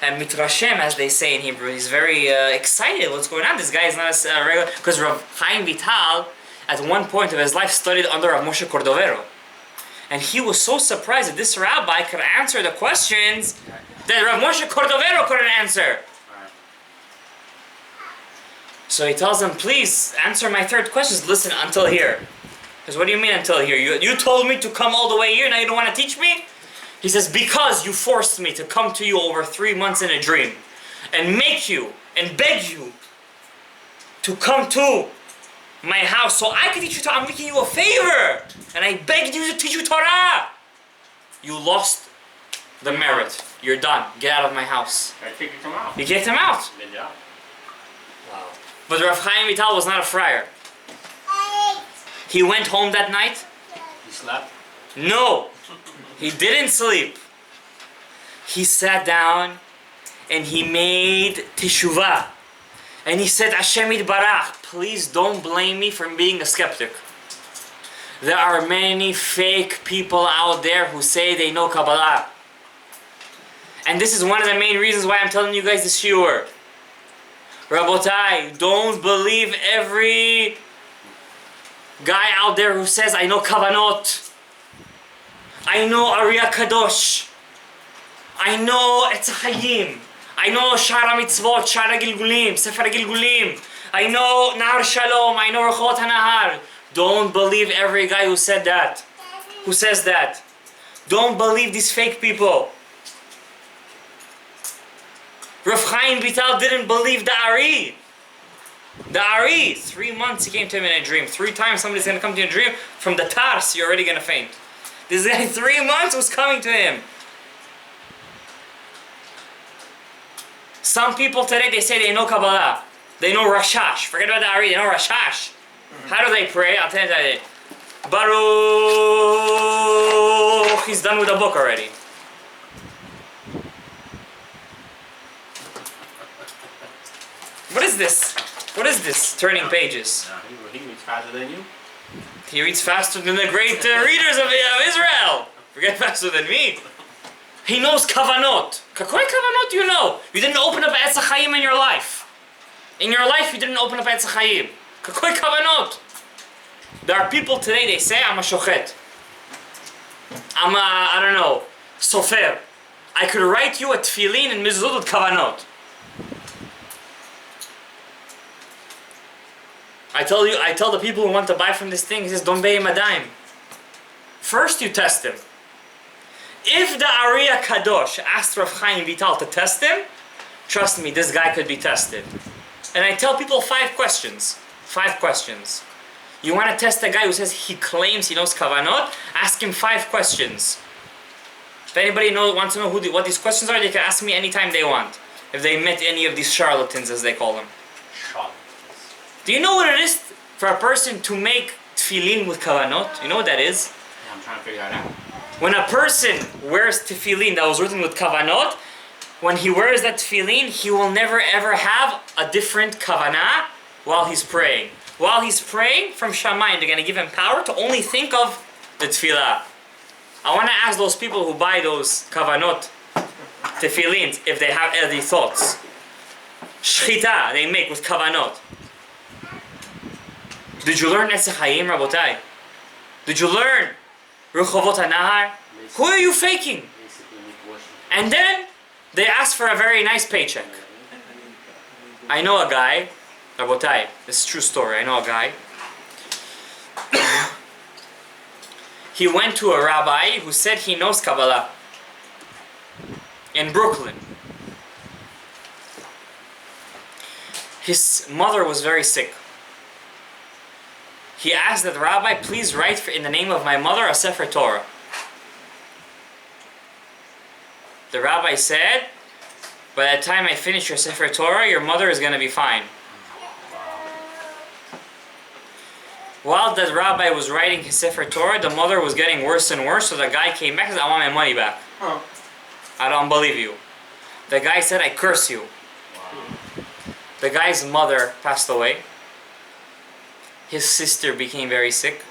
Speaker 1: mitrashem, as they say in Hebrew. He's very excited. What's going on? This guy is not a regular... Because Rav Chaim Vital, at one point of his life, studied under Rav Moshe Cordovero. And he was so surprised that this rabbi could answer the questions that Rav Moshe Cordovero couldn't answer. So he tells him, please, answer my third question. Listen, until here. Because what do you mean until here? You told me to come all the way here, now you don't want to teach me? He says, because you forced me to come to you over 3 months in a dream and make you and beg you to come to my house so I can teach you Torah. I'm making you a favor. And I begged you to teach you Torah. You lost the merit. You're done. Get out of my house.
Speaker 2: I kicked him out.
Speaker 1: He kicked him out.
Speaker 2: Good job.
Speaker 1: Wow. But Rav Chaim Vital was not a friar. He went home that night.
Speaker 2: He slept?
Speaker 1: No. He didn't sleep. He sat down and he made teshuvah. And he said, Hashem Yitbarach, please don't blame me for being a skeptic. There are many fake people out there who say they know Kabbalah. And this is one of the main reasons why I'm telling you guys this shiur. Rabotai, don't believe every guy out there who says, I know Kavanot. I know Hakadosh. I know Etz Chaim. I know Shara Mitzvot, Shara Gilgulim, Sefer Gilgulim. I know Nahar Shalom. I know Rechot HaNahar. Don't believe every guy who said that. Who says that. Don't believe these fake people. Rav Chaim Vital didn't believe the Ari. The Ari. 3 months he came to him in a dream. 3 times somebody's going to come to you in a dream. From the Tars, you're already going to faint. This guy 3 months was coming to him. Some people today, they say they know Kabbalah. They know Rashash. Forget about the Ari, they know Rashash. How do they pray? I'll tell you that. Baruch. He's done with the book already. What is this? What is this? Turning pages.
Speaker 2: He reads faster than you.
Speaker 1: He reads faster than the great readers of Israel. Forget faster than me. He knows Kavanot. Kakoi Kavanot you know? You didn't open up Etz Chaim in your life. In your life you didn't open up Etz Chaim. Kakoi Kavanot. There are people today, they say, I'm a shochet. I'm a, I don't know, sofer. I could write you a tefillin and mizuzot with Kavanot. I tell the people who want to buy from this thing, he says, don't pay him a dime. First you test him. If the Ari Hakadosh asked Rav Chaim Vital to test him, trust me, this guy could be tested. And I tell people 5 questions. 5 questions. You want to test a guy who says he claims he knows Kavanot? Ask him 5 questions. If anybody wants to know what these questions are, they can ask me anytime they want. If they met any of these charlatans, as they call them.
Speaker 2: Charlatans.
Speaker 1: Do you know what it is for a person to make tefillin with Kavanot? You know what that is?
Speaker 2: Yeah, I'm trying to figure that out.
Speaker 1: When a person wears tefillin that was written with Kavanot, when he wears that tefillin, he will never ever have a different kavanah while he's praying. While he's praying from Shamayim, they're going to give him power to only think of the tefillah. I want to ask those people who buy those kavanot tefillins if they have any thoughts. Shchita they make with kavanot. Did you learn Etz Chaim, Rabotai? Did you learn Rechovot HaNahar? Who are you faking? And then they ask for a very nice paycheck. I know a guy, Rabotai, this is a true story. I know a guy. He went to a rabbi who said he knows Kabbalah in Brooklyn. His mother was very sick. He asked that the rabbi please write in the name of my mother a Sefer Torah. The rabbi said, by the time I finish your Sefer Torah, your mother is going to be fine. While the rabbi was writing his Sefer Torah, the mother was getting worse and worse, so the guy came back and said, I want my money back.
Speaker 2: Oh.
Speaker 1: I don't believe you. The guy said, I curse you. The guy's mother passed away. His sister became very sick.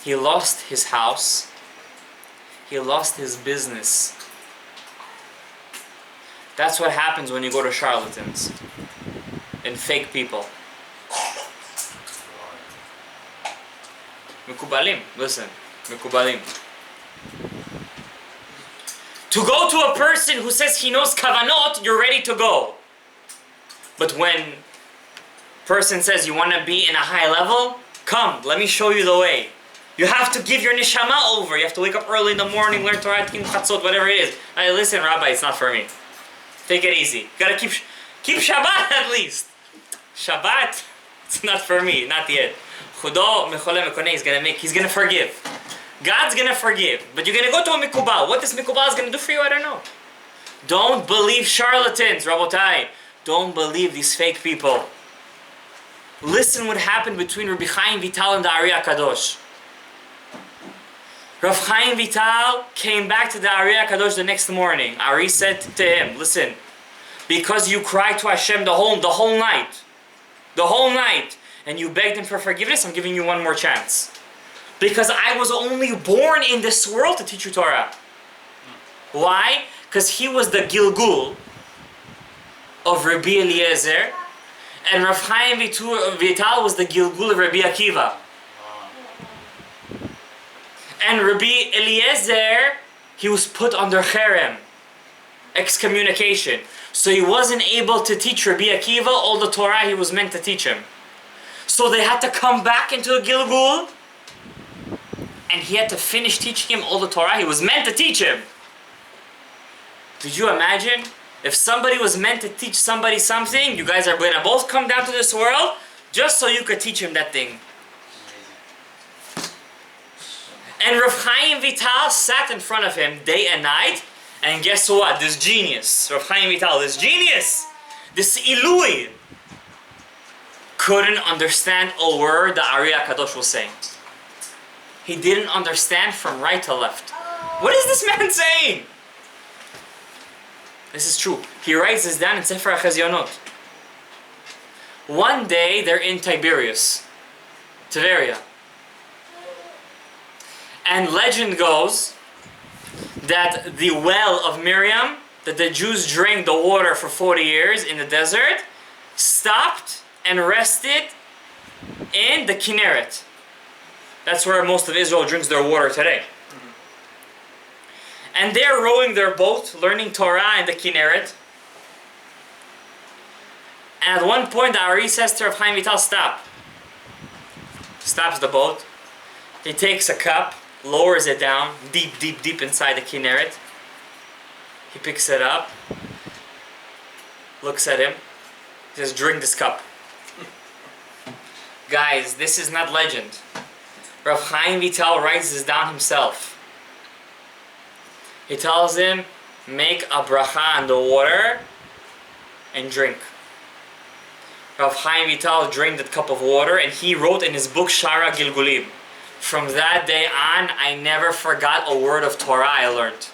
Speaker 1: He lost his house. He lost his business. That's what happens when you go to charlatans and fake people. Mekubalim, listen, Mekubalim. To go to a person who says he knows Kavanot, you're ready to go. But when person says you want to be in a high level, come, let me show you the way. You have to give your neshama over. You have to wake up early in the morning, learn Torah, Tkin, Chatzot, whatever it is. Hey, listen, Rabbi, it's not for me. Take it easy. You gotta keep Shabbat at least. Shabbat, it's not for me, not yet. He's gonna forgive. God's gonna forgive. But you're gonna go to a mikubal. What this mikubal is gonna do for you, I don't know. Don't believe charlatans, Rabotai. Don't believe these fake people. Listen what happened between Rabbi Chaim Vital and the Ari Hakadosh. Rav Chaim Vital came back to the Ari Hakadosh the next morning. Ari said to him, listen, because you cried to Hashem the whole night. The whole night. And you begged Him for forgiveness, I'm giving you one more chance. Because I was only born in this world to teach you Torah. Why? Because he was the Gilgul of Rabbi Eliezer, and Rav Chaim Vital was the Gilgul of Rabbi Akiva. And Rabbi Eliezer, he was put under cherem, excommunication. So he wasn't able to teach Rabbi Akiva all the Torah he was meant to teach him. So they had to come back into a Gilgul, and he had to finish teaching him all the Torah he was meant to teach him. Did you imagine? If somebody was meant to teach somebody something, you guys are going to both come down to this world just so you could teach him that thing. And Rav Chaim Vital sat in front of him day and night, and guess what? This genius, Rav Chaim Vital, this genius, this Ilui, couldn't understand a word the Ari Hakadosh was saying. He didn't understand from right to left. What is this man saying? This is true. He writes this down in Sefer HaChezionot. One day they're in Tiberias, Tiberia. And legend goes that the well of Miriam, that the Jews drank the water for 40 years in the desert, stopped and rested in the Kinneret. That's where most of Israel drinks their water today. And they're rowing their boat, learning Torah in the Kinneret. And at one point, the Ari says to Rav Chaim Vital, stop. Stops the boat. He takes a cup, lowers it down, deep inside the Kinneret. He picks it up, looks at him, he says, drink this cup. Guys, this is not legend. Rav Chaim Vital writes this down himself. He tells him, make a bracha on the water and drink. Rav Chaim Vital drank that cup of water, and he wrote in his book Shara Gilgulim, from that day on, I never forgot a word of Torah I learned.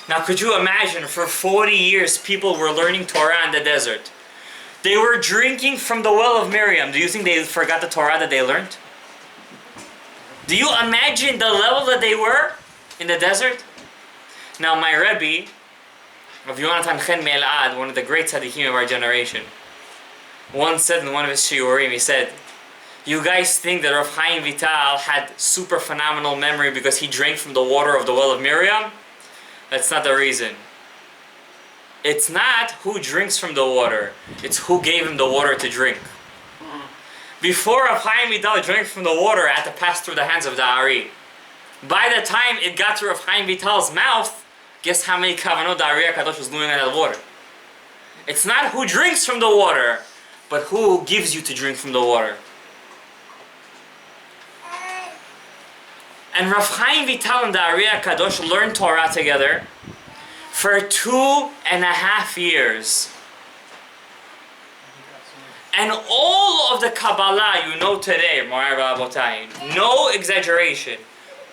Speaker 1: Now could you imagine, for 40 years people were learning Torah in the desert. They were drinking from the well of Miriam. Do you think they forgot the Torah that they learned? Do you imagine the level that they were in the desert? Now my Rabbi, Rav Yonatan Chen Me'elad, one of the great tzaddikim of our generation, once said in one of his shiurim, he said, you guys think that Rav Chaim Vital had super phenomenal memory because he drank from the water of the well of Miriam? That's not the reason. It's not who drinks from the water, it's who gave him the water to drink. Before Rav Chaim Vital drank from the water, it had to pass through the hands of the Ari. By the time it got to Rav Chaim Vital's mouth, guess how many kavanot the Ari Hakadosh was doing in that water? It's not who drinks from the water, but who gives you to drink from the water. And Rav Chaim Vital and the Ari Hakadosh learned Torah together for 2.5 years. And all of the Kabbalah you know today, Moray Rabotai, no exaggeration,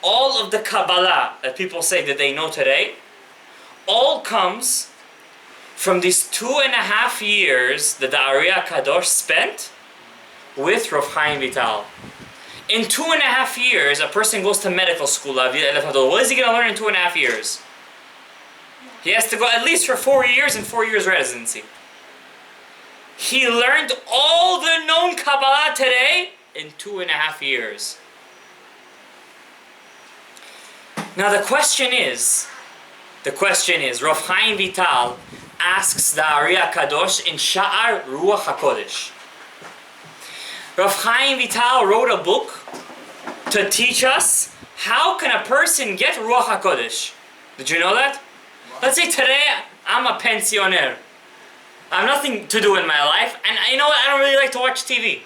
Speaker 1: all of the Kabbalah that people say that they know today, all comes from these 2.5 years that the Ari Hakadosh spent with Rav Chaim Vital. In 2.5 years, a person goes to medical school. What is he going to learn in 2.5 years? He has to go at least for 4 years and 4 years residency. He learned all the known Kabbalah today in 2.5 years. Now the question is, Rav Chaim Vital asks the Ari Hakadosh in Sha'ar Ruach HaKodesh. Rav Chaim Vital wrote a book to teach us how can a person get Ruach HaKodesh. Did you know that? Let's say today I'm a pensioner. I have nothing to do in my life, and you know what? I don't really like to watch TV.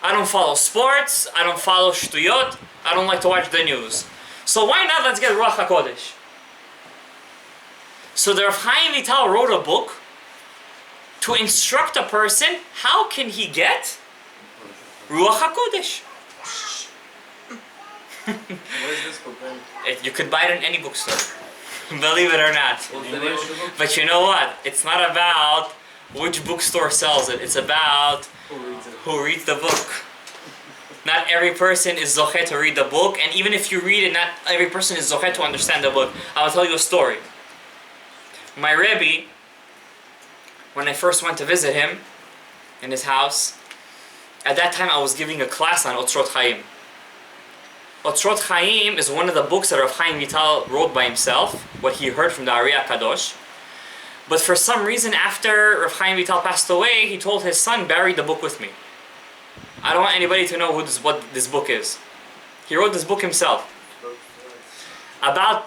Speaker 1: I don't follow sports, I don't follow shtuyot, I don't like to watch the news. So why not let's get Ruach HaKodesh? So the Rav Chaim Vital wrote a book to instruct a person how can he get Ruach HaKodesh.
Speaker 3: Where is this book then?
Speaker 1: You could buy it in any bookstore. Believe it or not.
Speaker 2: What's the name of the book?
Speaker 1: But you know what? It's not about which bookstore sells it. It's about who reads the book. Not every person is zoche to read the book, and even if you read it, not every person is zoche to understand the book. I'll tell you a story. My Rabbi, when I first went to visit him in his house, at that time I was giving a class on Otzrot Chaim. Otzrot Chaim is one of the books that Rav Chaim Vital wrote by himself, what he heard from the Hakadosh. But for some reason, after Rav Chaim Vital passed away, he told his son, bury the book with me. I don't want anybody to know what this book is. He wrote this book himself. About,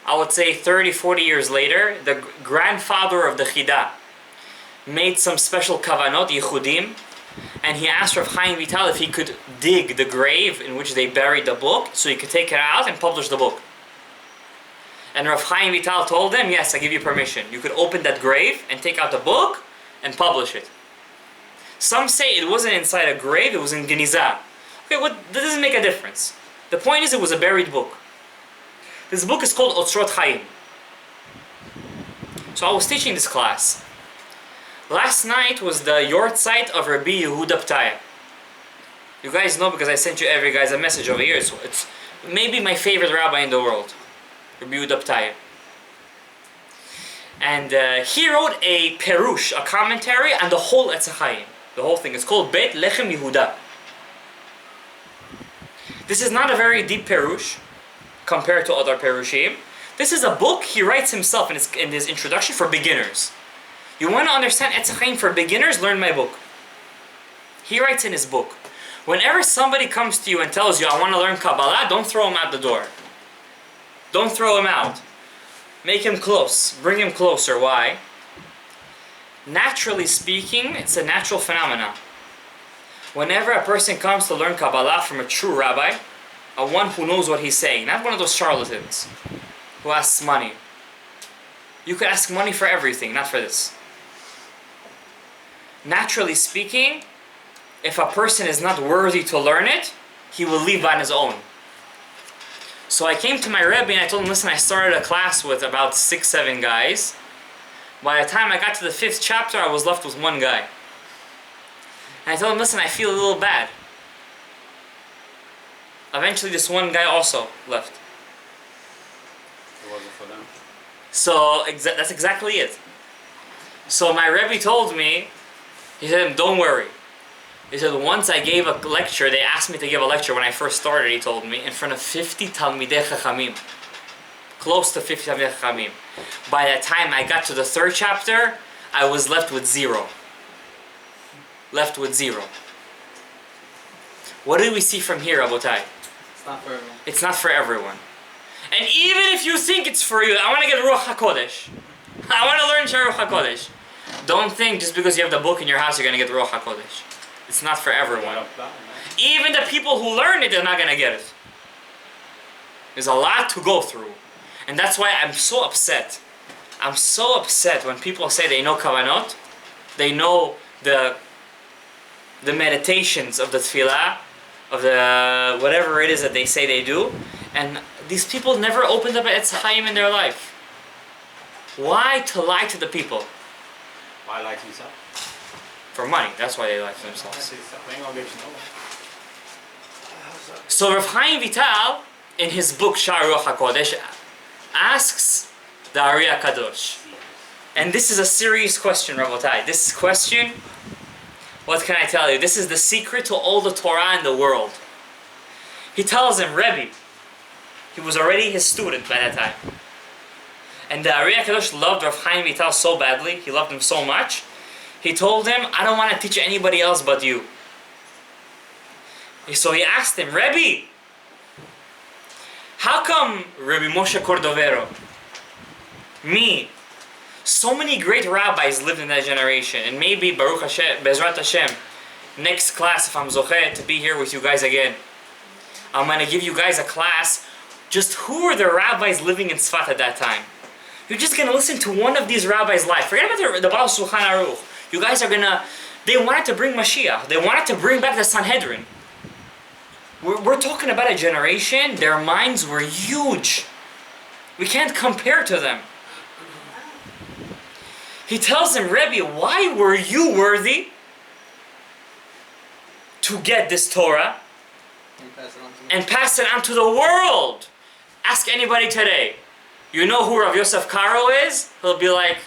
Speaker 1: I would say 30, 40 years later, the grandfather of the Chida made some special kavanot, yichudim, and he asked Rav Chaim Vital if he could dig the grave in which they buried the book so he could take it out and publish the book. And Rav Chaim Vital told him, yes, I give you permission. You could open that grave and take out the book and publish it. Some say it wasn't inside a grave, it was in Geniza. Okay, that doesn't make a difference. The point is it was a buried book. This book is called Otzrot Chaim. So I was teaching this class. Last night was the yortzeit of Rabbi Yehuda Ptaya. You guys know because I sent you every guy's a message over here. It's maybe my favorite rabbi in the world, Rabbi Yehuda Ptaya. And he wrote a perush, a commentary on the whole Etz Chaim. The whole thing is called Beit Lechem Yehuda. This is not a very deep perush compared to other perushim. This is a book he writes himself in his introduction for beginners. You want to understand Etz Chaim for beginners? Learn my book. He writes in his book, whenever somebody comes to you and tells you, I want to learn Kabbalah, don't throw him out the door. Don't throw him out. Make him close. Bring him closer. Why? Naturally speaking, it's a natural phenomenon. Whenever a person comes to learn Kabbalah from a true rabbi, a one who knows what he's saying, not one of those charlatans who asks money. You could ask money for everything, not for this. Naturally speaking, if a person is not worthy to learn it, he will leave on his own. So I came to my Rabbi and I told him, listen, I started a class with about 6, 7 guys. By the time I got to the 5th chapter, I was left with one guy. And I told him, listen, I feel a little bad. Eventually this one guy also left.
Speaker 2: It wasn't for them.
Speaker 1: So that's exactly it. So my Rebbe told me, he said, don't worry. He said, once I gave a lecture, they asked me to give a lecture when I first started, he told me, in front of 50 Talmidei Chachamim. Close to 50 Talmidei Chachamim. By the time I got to the 3rd chapter, I was left with 0. Left with 0. What do we see from here, Rabotai?
Speaker 3: It's not for everyone.
Speaker 1: It's not for everyone. And even if you think it's for you, I want to get Ruach HaKodesh. I want to learn Ruach HaKodesh. Don't think just because you have the book in your house you're going to get Ruach HaKodesh. It's not for everyone. Even the people who learn it, they're not going to get it. There's a lot to go through. And that's why I'm so upset. I'm so upset when people say they know Kavanot, they know the meditations of the Tefillah, of the whatever it is that they say they do, and these people never opened up an Etz Chaim in their life. Why to lie to the people?
Speaker 2: Why lie to yourself?
Speaker 1: For money. That's why they lie to themselves.
Speaker 2: They ain't gonna get you nowhere.
Speaker 1: So Rav Chaim Vital, in his book Sha'ar Ruach HaKodesh, asks the Ari Hakadosh. And this is a serious question, Rabotai. This question, what can I tell you? This is the secret to all the Torah in the world. He tells him, Rabbi, he was already his student by that time. And the Ari Hakadosh loved Rav Chaim Vital so badly, he loved him so much, he told him, I don't want to teach anybody else but you. So he asked him, Rabbi, how come Rabbi Moshe Cordovero, me, so many great rabbis lived in that generation, and maybe Baruch Hashem, Bezrat Hashem, next class if I'm Zocher to be here with you guys again, I'm going to give you guys a class, just who were the rabbis living in Tzfat at that time. You're just going to listen to one of these rabbis' life. Forget about the Baal Shulchan Aruch. You guys are going to, they wanted to bring Mashiach. They wanted to bring back the Sanhedrin. We're talking about a generation, their minds were huge. We can't compare to them. He tells him, Rebbe, why were you worthy to get this Torah and pass it on to the world? Ask anybody today. You know who Rav Yosef Caro is? He'll be like,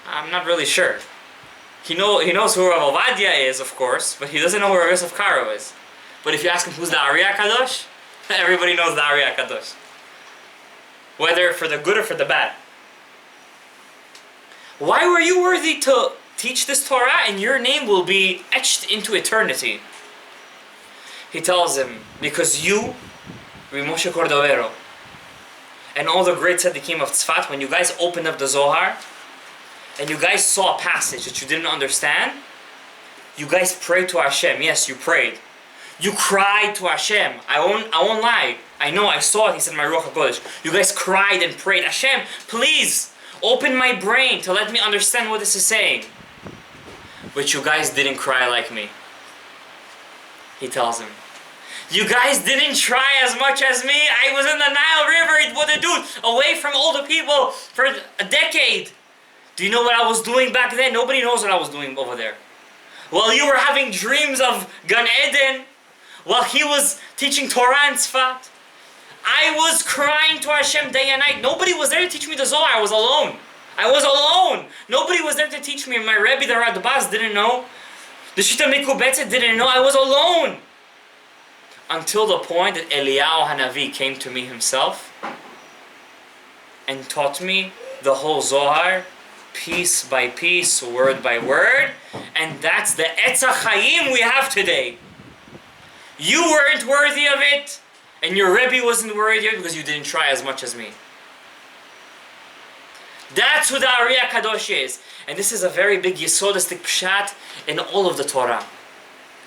Speaker 1: I'm not really sure. He knows who Rav Ovadia is, of course, but he doesn't know who Rav Yosef Caro is. But if you ask him who's the Ari Hakadosh, everybody knows the Ari Hakadosh. Whether for the good or for the bad. Why were you worthy to teach this Torah and your name will be etched into eternity? He tells him, because you, Moshe Cordovero, and all the great tzaddikim of Tzfat, when you guys opened up the Zohar, and you guys saw a passage that you didn't understand, you guys prayed to Hashem. Yes, you prayed. You cried to Hashem. I won't lie. I know, I saw it, he said, my Ruach HaKodesh. You guys cried and prayed, Hashem, please, open my brain to let me understand what this is saying. But you guys didn't cry like me. He tells him. You guys didn't try as much as me. I was in the Nile River, what a dude, away from all the people for a decade. Do you know what I was doing back then? Nobody knows what I was doing over there. While you were having dreams of Gan Eden, while he was teaching Torah and Tzfat, I was crying to Hashem day and night. Nobody was there to teach me the Zohar. I was alone. I was alone. Nobody was there to teach me. My Rabbi, the Radbaz, didn't know. The Shita Mikubetzet didn't know. I was alone. Until the point that Eliyahu Hanavi came to me himself and taught me the whole Zohar, piece by piece, word by word. And that's the Etz HaChaim we have today. You weren't worthy of it. And your Rebbe wasn't worried of it because you didn't try as much as me. That's who the Ari Hakadosh is. And this is a very big yesodistic pshat in all of the Torah.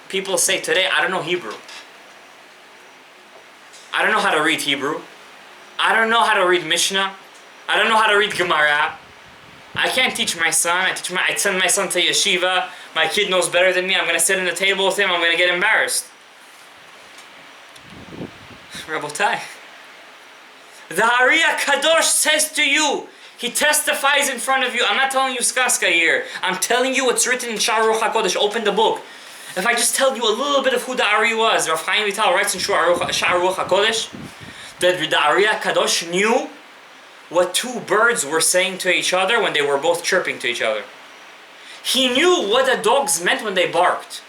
Speaker 1: People say today, I don't know Hebrew. I don't know how to read Hebrew. I don't know how to read Mishnah. I don't know how to read Gemara. I can't teach my son. I send my son to yeshiva. My kid knows better than me. I'm going to sit at the table with him. I'm going to get embarrassed. Rabotai, the Ari Hakadosh says to you, he testifies in front of you. I'm not telling you skaska here. I'm telling you what's written in Sha'ar Ruach HaKodesh. Open the book. If I just tell you a little bit of who the Ari was, Rav Chaim Vital writes in Sha'ar Ruach HaKodesh that the Ari Hakadosh knew what two birds were saying to each other when they were both chirping to each other. He knew what the dogs meant when they barked.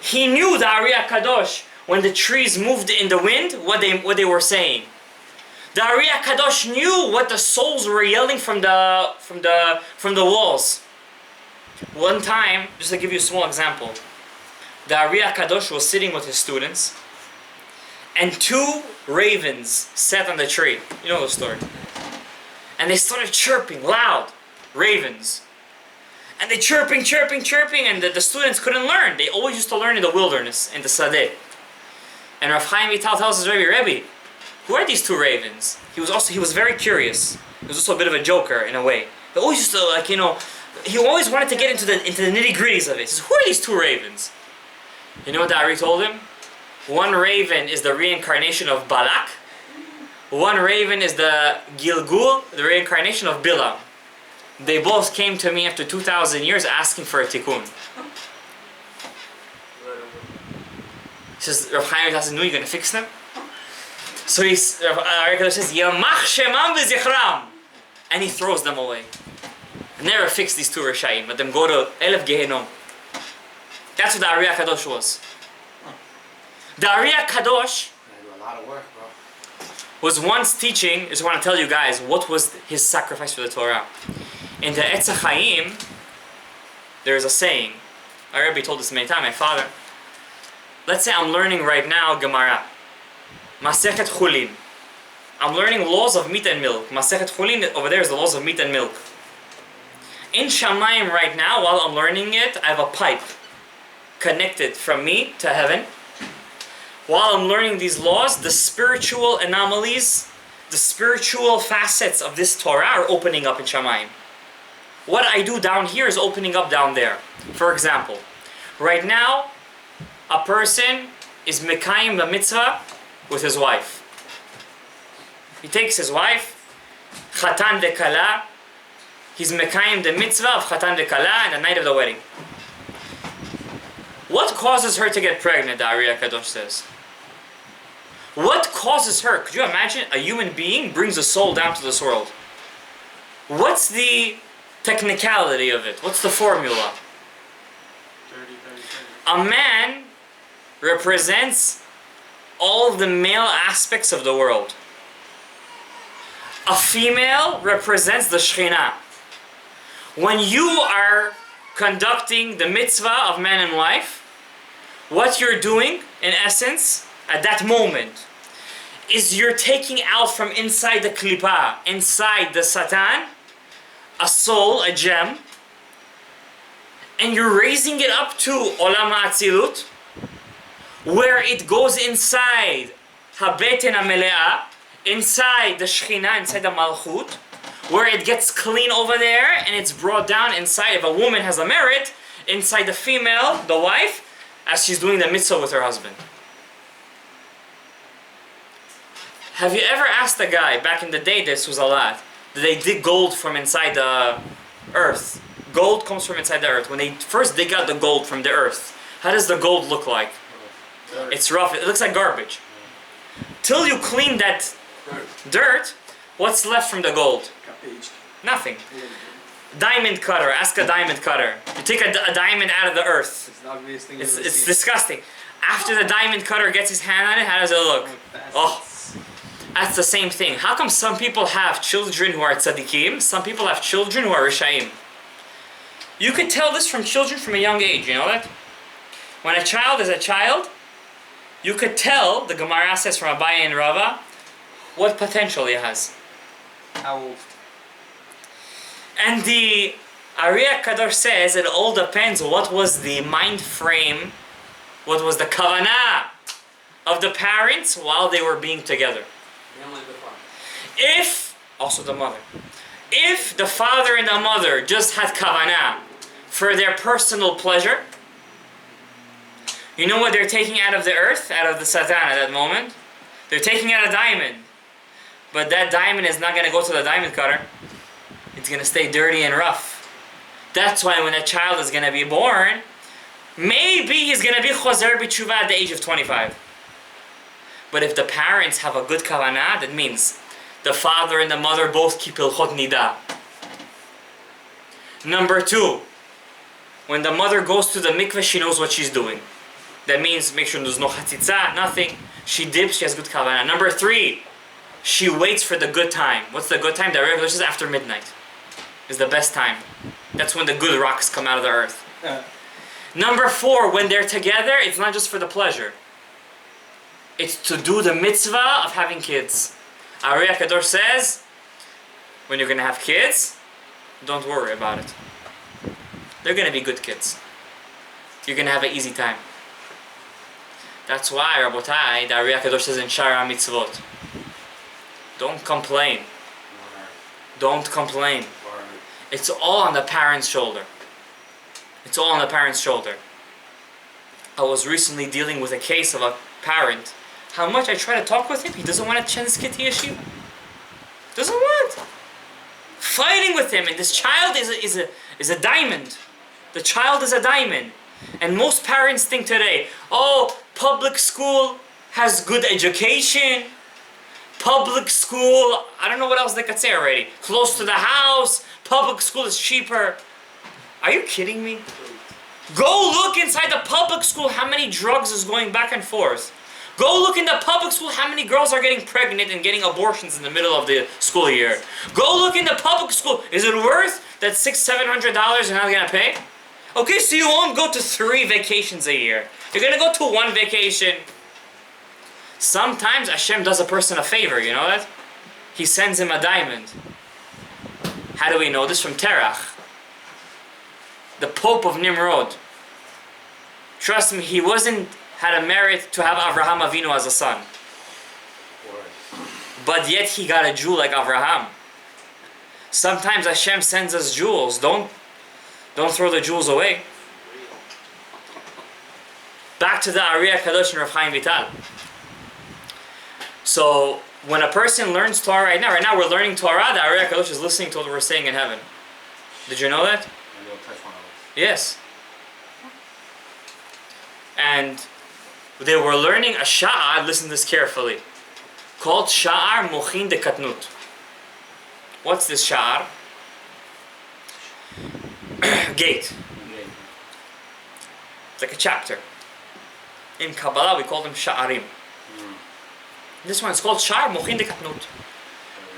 Speaker 1: He knew the Ari Hakadosh when the trees moved in the wind, what they were saying. The Ari Hakadosh knew what the souls were yelling from the walls. One time, just to give you a small example, the Ari Hakadosh was sitting with his students, and two ravens sat on the tree. You know the story. And they started chirping loud, ravens. And they chirping, and the students couldn't learn. They always used to learn in the wilderness, in the Sadeh. And Rav Chaim Vital tells his Rebbe, who are these two ravens? He was very curious. He was also a bit of a joker in a way. He always used to he always wanted to get into the nitty-gritties of it. He says, who are these two ravens? You know what the Ari told him? One raven is the reincarnation of Balak. One raven is the Gilgul, the reincarnation of Bilam. They both came to me after 2,000 years asking for a tikkun. He says, Rav Chaim doesn't know you're going to fix them? So Rav says, Yamach Shemam v'zichram. And he throws them away. Never fix these two Rishayim. Let them go to Elef Gehenom. That's what the Ari Hakadosh was. The Ari Hakadosh
Speaker 2: a lot of work, bro.
Speaker 1: was once teaching, I just want to tell you guys, what was his sacrifice for the Torah. In the Etz HaChaim, there is a saying. Our Rabbi told this many times, my father. Let's say I'm learning right now Gemara. Masechet Chulin. I'm learning laws of meat and milk. Masechet Chulin, over there is the laws of meat and milk. In Shamayim right now, while I'm learning it, I have a pipe connected from me to heaven. While I'm learning these laws, the spiritual anomalies, the spiritual facets of this Torah are opening up in Shamayim. What I do down here is opening up down there. For example, right now, a person is mekayim the mitzvah with his wife. He takes his wife, Chatan v'Kala. He's mekayim the mitzvah of Chatan v'Kala on the night of the wedding. What causes her to get pregnant, the Ari Hakadosh says? What causes her? Could you imagine a human being brings a soul down to this world? What's the technicality of it? What's the formula?
Speaker 2: 30.
Speaker 1: A man represents all the male aspects of the world. A female represents the Shekhinah. When you are conducting the mitzvah of man and wife, what you're doing, in essence, at that moment, is you're taking out from inside the klipa, inside the satan, a soul, a gem, and you're raising it up to Olam HaAtzilut, where it goes inside Habeten HaMele'ah, inside the Shekhinah, inside the Malchut, where it gets clean over there and it's brought down inside. If a woman has a merit, inside the female, the wife, as she's doing the mitzvah with her husband. Have you ever asked a guy, back in the day this was a lot, did they dig gold from inside the earth? Gold comes from inside the earth. When they first dig out the gold from the earth, how does the gold look like? It's rough, it looks like garbage. Till you clean that dirt, what's left from the gold? Nothing. Diamond cutter, ask a diamond cutter. You take a diamond out of the earth.
Speaker 3: It's the ugliest thing
Speaker 1: It's disgusting. After the diamond cutter gets his hand on it, how does it look? Oh, that's the same thing. How come some people have children who are tzaddikim, some people have children who are rishaim? You could tell this from children from a young age, you know that? When a child is a child, you could tell, the Gemara says from Rabbi and Rava, what potential he has.
Speaker 3: How old?
Speaker 1: And the Ari Hakadosh says it all depends what was the mind frame, what was the kavanah of the parents while they were being together. If, also the mother, if the father and the mother just had kavanah for their personal pleasure, you know what they're taking out of the earth, out of the satan at that moment? They're taking out a diamond. But that diamond is not going to go to the diamond cutter. It's going to stay dirty and rough. That's why when a child is going to be born, maybe he's going to be chozer b'tshuva at the age of 25. But if the parents have a good kavanah, that means the father and the mother both keep ilchot nida. Number 2, when the mother goes to the mikveh, she knows what she's doing. That means make sure there's no chatzitza, nothing. She dips, she has good kavanah. Number 3, she waits for the good time. What's the good time? The regular is after midnight. Is the best time. That's when the good rocks come out of the earth. Number 4, when they're together, it's not just for the pleasure. It's to do the mitzvah of having kids. Ari Hakadosh says, when you're going to have kids, don't worry about it. They're going to be good kids. You're going to have an easy time. That's why, Rabotai, the Ari Hakadosh says in Shara Mitzvot, don't complain. Don't complain. It's all on the parent's shoulder. It's all on the parent's shoulder. I was recently dealing with a case of a parent. How much I try to talk with him, he doesn't want to send his kid to yeshiva. Doesn't want. Fighting with him, and this child is a diamond. The child is a diamond. And most parents think today, oh, public school has good education. Public school, I don't know what else they could say already. Close to the house, public school is cheaper. Are you kidding me? Go look inside the public school how many drugs is going back and forth. Go look in the public school how many girls are getting pregnant and getting abortions in the middle of the school year. Go look in the public school. Is it worth that $600-700 you're not gonna pay? Okay, so you won't go to 3 vacations a year. You're gonna go to 1 vacation. Sometimes Hashem does a person a favor, you know that? He sends him a diamond. How do we know this? From Terach, the Pope of Nimrod. Trust me, he had a merit to have Avraham Avinu as a son. But yet he got a Jew like Avraham. Sometimes Hashem sends us jewels. Don't throw the jewels away. Back to the Ari Hakadosh and Rav Chaim Vital. So when a person learns Torah right now we're learning Torah, the Ari Hakadosh is listening to what we're saying in heaven. Did you know that?
Speaker 2: And you'll touch one of us.
Speaker 1: Yes. And they were learning a sha'ar, listen to this carefully, called Sha'ar Mochin de Katnut. What's this sha'ar? Gate. It's like a chapter. In Kabbalah we call them sha'arim. This one is called Sha'ar Mochin de Katnut.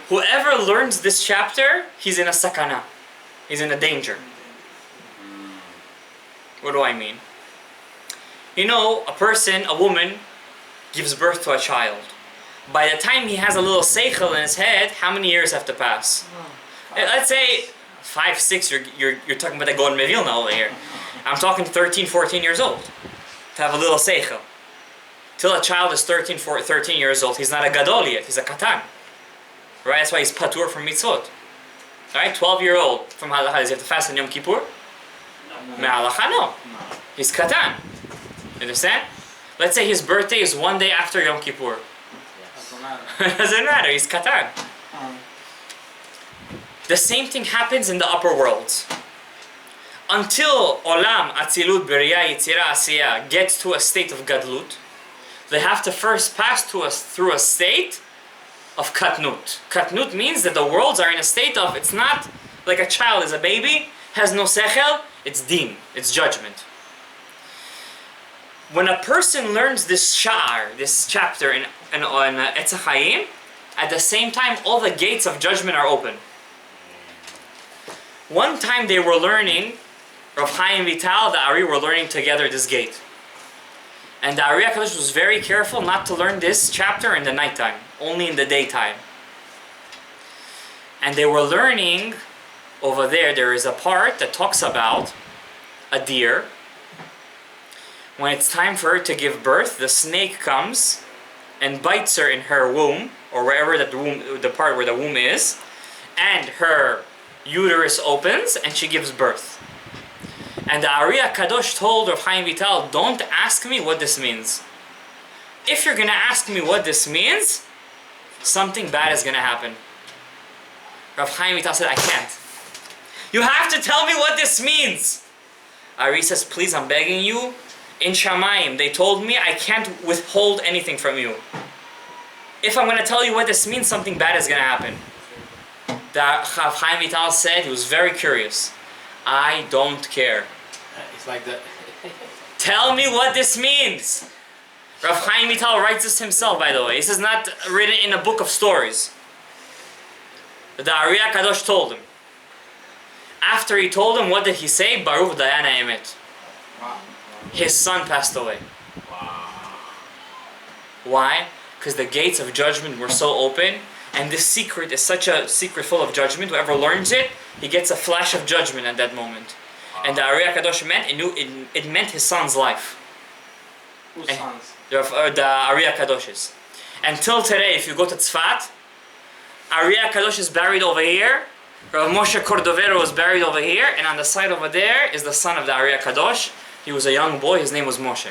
Speaker 1: Whoever learns this chapter, he's in a sakana. He's in a danger. What do I mean? You know, a woman gives birth to a child. By the time he has a little seichel in his head, how many years have to pass? Let's say 5, 6, you're talking about the Gaon Mevilna over here. I'm talking 13, 14 years old. To have a little seichel. Till a child is 13 years old, he's not a gadol yet, he's a katan. Right? That's why he's patur from mitzvot. Right? 12-year-old from halacha, does he have to fast on Yom Kippur? No. Halacha, no. He's katan. Understand? Let's say his birthday is one day after Yom Kippur.
Speaker 3: Doesn't matter.
Speaker 1: Doesn't matter, he's katan. The same thing happens in the upper worlds. Until Olam, Atzilut, Beriya, Yitzira, Asiya gets to a state of Gadlut, they have to first pass through a state of Katnut. Katnut means that the worlds are in a state of, it's not like a child is a baby, has no sechel, it's din, it's judgment. When a person learns this sha'ar, this chapter in Etz HaChaim, at the same time all the gates of judgment are open. One time they were learning, Rav Chaim Vital, the Ari were learning together this gate. And the Ari HaKadosh was very careful not to learn this chapter in the nighttime, only in the daytime. And they were learning, over there is a part that talks about a deer. When it's time for her to give birth, the snake comes and bites her in her womb, or wherever the part where the womb is, and her uterus opens and she gives birth. And the Ari Hakadosh told Rav Chaim Vital, don't ask me what this means. If you're going to ask me what this means, something bad is going to happen. Rav Chaim Vital said, I can't. You have to tell me what this means. Ari says, please, I'm begging you. In Shamayim, they told me I can't withhold anything from you. If I'm going to tell you what this means, something bad is going to happen. The Rav Chaim Vital said, he was very curious. I don't care.
Speaker 2: It's like that.
Speaker 1: Tell me what this means. Rav Chaim Vital writes this himself, by the way. This is not written in a book of stories. The Ari Hakadosh told him. After he told him, what did he say? Baruch Dayana Emet.
Speaker 3: Wow.
Speaker 1: His son passed away.
Speaker 2: Wow.
Speaker 1: Why? Because the gates of judgment were so open, and this secret is such a secret full of judgment. Whoever learns it, he gets a flash of judgment at that moment. And the Ari Hakadosh it meant his son's life.
Speaker 3: Whose
Speaker 1: And-
Speaker 3: sons?
Speaker 1: The Ari Hakadosh's. Until today, if you go to Tzfat, Ari Hakadosh is buried over here, Rav Moshe Cordovero was buried over here, and on the side over there is the son of the Ari Hakadosh. He was a young boy, his name was Moshe.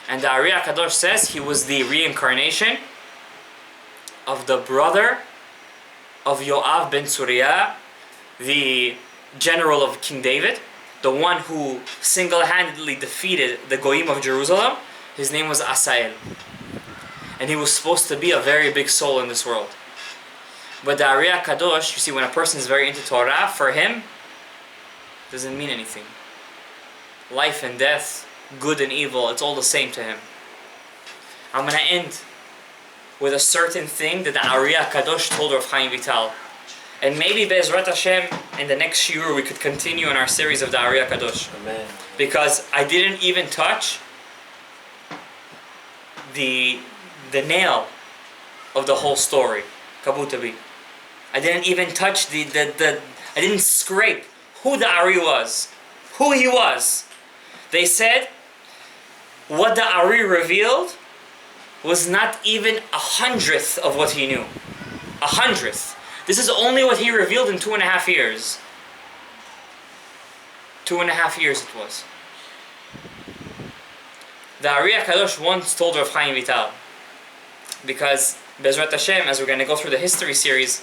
Speaker 1: And the Ari Hakadosh says he was the reincarnation of the brother of Yoav ben Tzuriah, the general of King David, the one who single-handedly defeated the Goyim of Jerusalem. His name was Asael. And he was supposed to be a very big soul in this world. But the Ari Hakadosh, you see, when a person is very into Torah, for him, doesn't mean anything. Life and death, good and evil, it's all the same to him. I'm going to end with a certain thing that the Ari Hakadosh told Rav Chaim Vital. And maybe Be'ezrat Hashem, in the next shiur, we could continue in our series of the Ari Hakadosh.
Speaker 2: Amen.
Speaker 1: Because I didn't even touch the nail of the whole story. Kabutabi. I didn't even touch I didn't scrape who the Ari was. Who he was. They said what the Ari revealed was not even 100th of what he knew. 100th. This is only what he revealed in 2.5 years. 2.5 years it was. The Ari Hakadosh once told Rav Chaim Vital, because Bezrat Hashem, as we're going to go through the history series,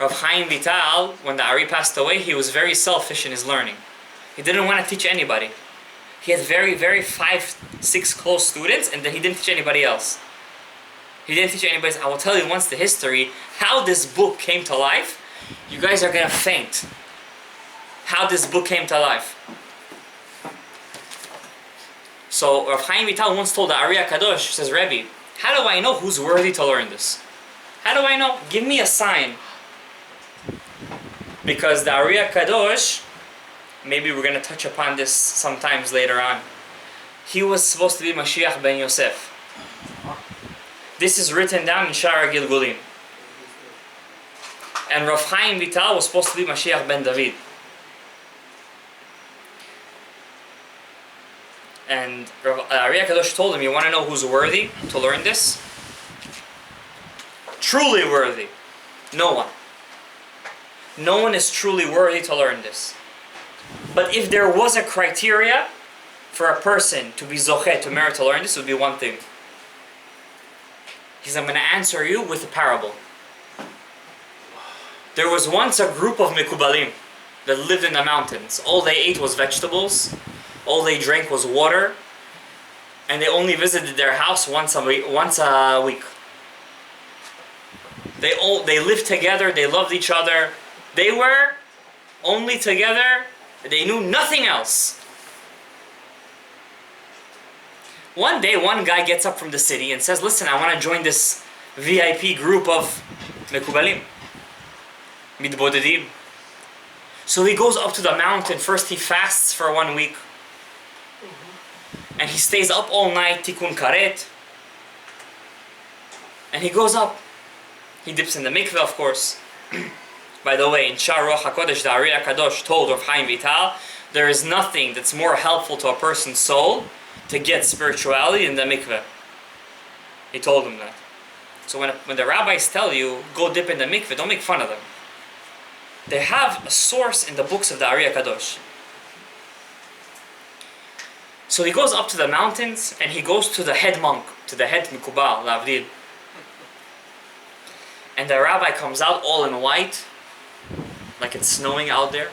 Speaker 1: Rav Chaim Vital, when the Ari passed away, he was very selfish in his learning. He didn't want to teach anybody. He had very, very 5-6 close students, and then he didn't teach anybody else. He didn't teach anybody else. I will tell you once the history, how this book came to life. You guys are going to faint. How this book came to life. So Rav Chaim Vital once told the Ari Hakadosh, says, Rabbi, how do I know who's worthy to learn this? How do I know? Give me a sign. Because the Ari Hakadosh, maybe we're going to touch upon this sometimes later on, he was supposed to be Mashiach ben Yosef. This is written down in Shara Gilgulim. And Rav Chaim Vital was supposed to be Mashiach ben David. And Ari Hakadosh told him, you want to know who's worthy to learn this? Truly worthy. No one. No one is truly worthy to learn this. But if there was a criteria for a person to be zoche, to merit to learn this, would be one thing. He said, I'm going to answer you with a parable. There was once a group of mikubalim that lived in the mountains. All they ate was vegetables. All they drank was water. And they only visited their house once a week. They lived together. They loved each other. They were only together. They knew nothing else. One day, one guy gets up from the city and says, listen, I want to join this VIP group of mekubalim, mitbodedim. So he goes up to the mountain. First he fasts for 1 week. And he stays up all night, tikkun karet. And he goes up. He dips in the mikveh, of course. By the way, in Shara Hakadosh, the Ari Hakadosh told Rav Chaim Vital, there is nothing that's more helpful to a person's soul to get spirituality than the mikveh. He told him that. So when the rabbis tell you, go dip in the mikveh, don't make fun of them. They have a source in the books of the Ari Hakadosh. So he goes up to the mountains and he goes to the head monk, to the head mikubal, Lavdil. And the rabbi comes out all in white, like it's snowing out there.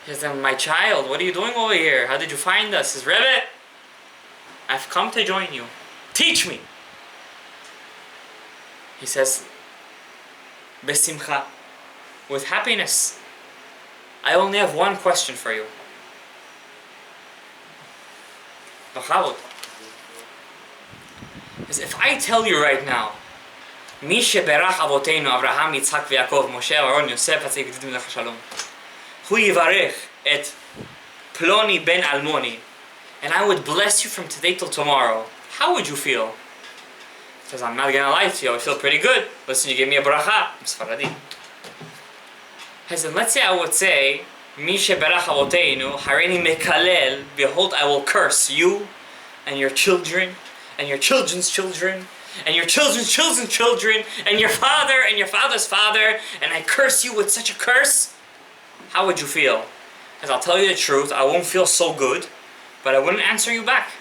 Speaker 1: He says, my child, what are you doing over here? How did you find us? He says, Rebbe, I've come to join you. Teach me. He says, Besimcha, with happiness. I only have one question for you. B'chavod. If I tell you right now, Mi sheberach avoteinu Avraham, Yitzhak, Yaakov, Moshe, Aaron, Yosef, Atzik, Yidim, Lech Shalom. Hu yivarech et Ploni ben Almoni, and I would bless you from today till tomorrow. How would you feel? He says, I'm not gonna lie to you, I feel pretty good. Listen, you give me a bracha. I'm Sfaradi. He said, let's say I would say, Mi sheberach avoteinu, Hareini mekalel, behold, I will curse you and your children and your children's children and your children's children's children and your father and your father's father, and I curse you with such a curse. How would you feel? Because I'll tell you the truth, I won't feel so good, but I wouldn't answer you back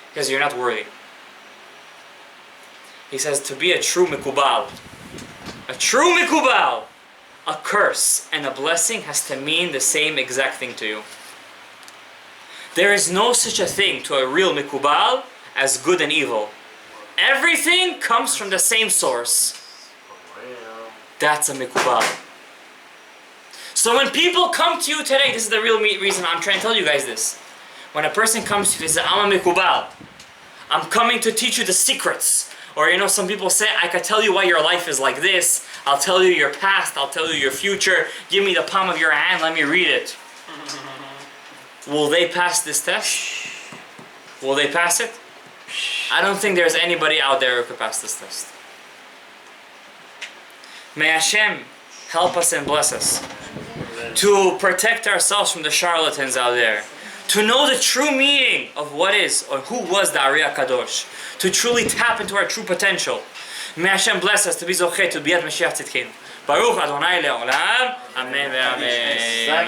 Speaker 1: because you're not worthy. He says, to be a true mikubal, a curse and a blessing has to mean the same exact thing to you. There is no such a thing to a real mikubal as good and evil. Everything comes from the same source. That's a mikubal. So when people come to you today, this is the real reason I'm trying to tell you guys this. When a person comes to you, they say, I'm a mikubal. I'm coming to teach you the secrets. Or some people say, I can tell you why your life is like this. I'll tell you your past. I'll tell you your future. Give me the palm of your hand. Let me read it. Will they pass this test? Will they pass it? I don't think there's anybody out there who could pass this test. May Hashem help us and bless us to protect ourselves from the charlatans out there, to know the true meaning of what is or who was the Ari Hakadosh, to truly tap into our true potential. May Hashem bless us to be zoche to biyat Mashiach Tzidkenu. Baruch Adonai le'olam. Amen ve'amen.